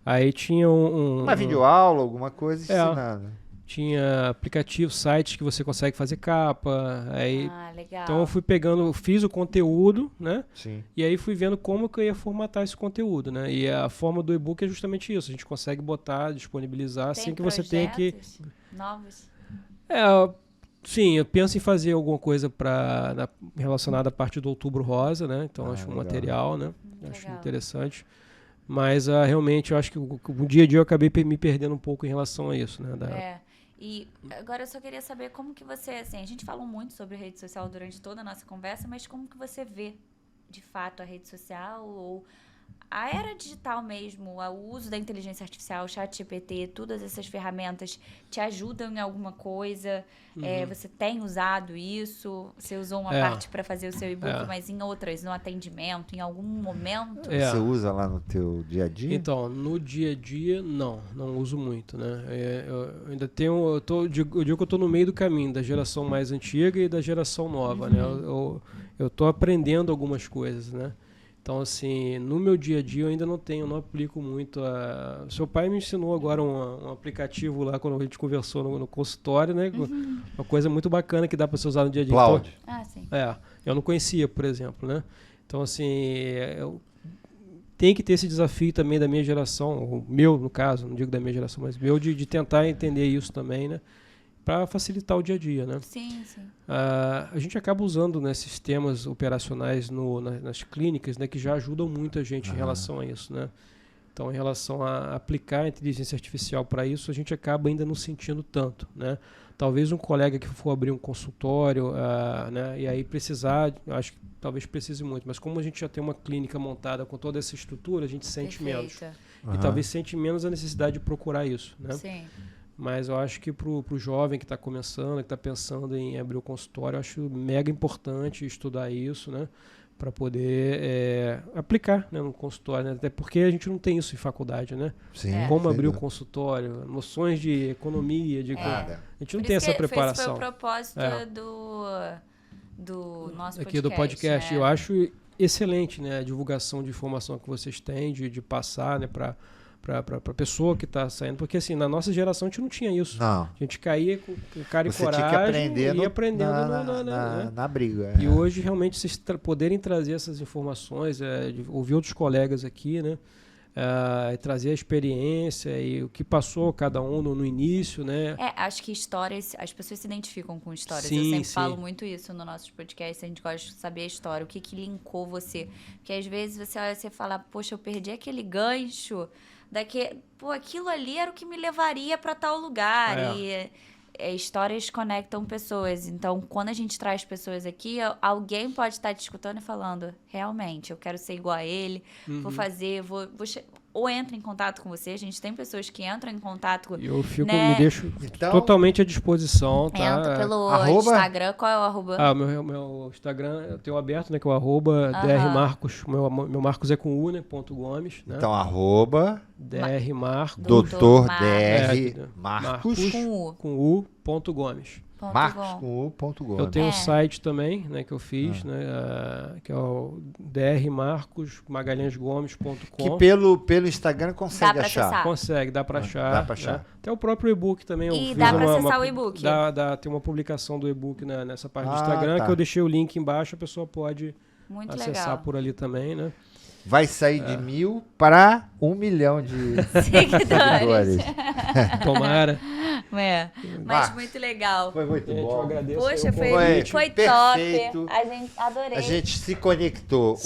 Aí tinha uma videoaula, alguma coisa ensinando. Tinha aplicativos, sites que você consegue fazer capa. Aí, legal. Então eu fui fiz o conteúdo, né? Sim. E aí fui vendo como que eu ia formatar esse conteúdo, né? E a forma do e-book é justamente isso. A gente consegue botar, disponibilizar sem que você tenha que... novos? Sim, eu penso em fazer alguma coisa relacionada à parte do Outubro Rosa, né? Então acho um material, né? Acho interessante. Mas realmente eu acho que o dia a dia eu acabei me perdendo um pouco em relação a isso, né? E agora eu só queria saber como que você, assim, a gente falou muito sobre rede social durante toda a nossa conversa, mas como que você vê, de fato, a rede social ou a era digital mesmo, o uso da inteligência artificial, o ChatGPT, todas essas ferramentas te ajudam em alguma coisa? Você tem usado isso? Você usou uma parte para fazer o seu e-book, mas em outras, no atendimento, em algum momento? Você usa lá no teu dia a dia? Então, no dia a dia, não uso muito, né? Eu ainda tenho, eu digo que eu estou no meio do caminho da geração mais antiga e da geração nova, né? Eu estou aprendendo algumas coisas, né? Então, assim, no meu dia a dia eu ainda não aplico muito. Seu pai me ensinou agora um aplicativo lá, quando a gente conversou no consultório, né? Uma coisa muito bacana que dá para você usar no dia a dia. Cloud. Então, sim. Eu não conhecia, por exemplo, né? Então, assim, tem que ter esse desafio também da minha geração, o meu, no caso, não digo da minha geração, mas meu, de tentar entender isso também, né? para facilitar o dia a dia, né? Sim, sim. A gente acaba usando, né, sistemas operacionais nas clínicas, né, que já ajudam muito a gente em relação a isso, né? Então, em relação a aplicar a inteligência artificial para isso, a gente acaba ainda não sentindo tanto, né? Talvez um colega que for abrir um consultório, né, e aí precisar, acho que talvez precise muito, mas como a gente já tem uma clínica montada com toda essa estrutura, a gente sente menos. E talvez sente menos a necessidade de procurar isso, né? Sim. Mas eu acho que para o jovem que está começando, que está pensando em abrir o consultório, eu acho mega importante estudar isso, né? Para poder aplicar, né, no consultório, né? Até porque a gente não tem isso em faculdade, né? Sim, Como abrir o consultório, noções de economia, a gente não tem essa preparação. Esse foi o propósito do nosso aqui do podcast. Eu acho excelente, né, a divulgação de informação que vocês têm, de passar, né, para a pessoa que está saindo, porque assim, na nossa geração a gente não tinha isso. Não. A gente caía com cara e Você coragem tinha que aprender e ia aprendendo na briga. E hoje realmente vocês poderem trazer essas informações, ouvir outros colegas aqui, né, e trazer a experiência e o que passou cada um no início, né? Acho que histórias, as pessoas se identificam com histórias. Sim, eu sempre sim. falo muito isso no nosso podcast, a gente gosta de saber a história, o que linkou você. Porque às vezes você olha e você fala, poxa, eu perdi aquele gancho, aquilo ali era o que me levaria para tal lugar. E histórias conectam pessoas. Então, quando a gente traz pessoas aqui, alguém pode estar te escutando e falando, realmente, eu quero ser igual a ele, vou fazer, ou entra em contato com você. A gente tem pessoas que entram em contato. Eu fico, né? me deixo totalmente à disposição, tá? Entra pelo Instagram. Qual é o arroba? Meu Instagram eu tenho aberto, né? Que é o arroba drmarcos. Meu Marcos é com U, né? .gomes, né? Então, arroba drmarcos. Dr. Dr. Marcos com U, ponto Gomes. Marcos com U.Gomes. Eu tenho um site também, né, que eu fiz, né, que é o drmarcosmagalhanesgomes.com. Que pelo Instagram consegue achar. Acessar. Consegue, dá para achar. Dá pra achar. Né? Até o próprio e-book também. E dá para acessar o e-book. Tem uma publicação do e-book nessa parte do Instagram, que eu deixei o link embaixo, a pessoa pode acessar por ali também, né? Vai sair de 1.000 para 1 milhão de seguidores. Tomara. Mas muito legal. Foi muito bom. Eu agradeço. Poxa, foi top. Perfeito. A gente adorei. A gente se conectou.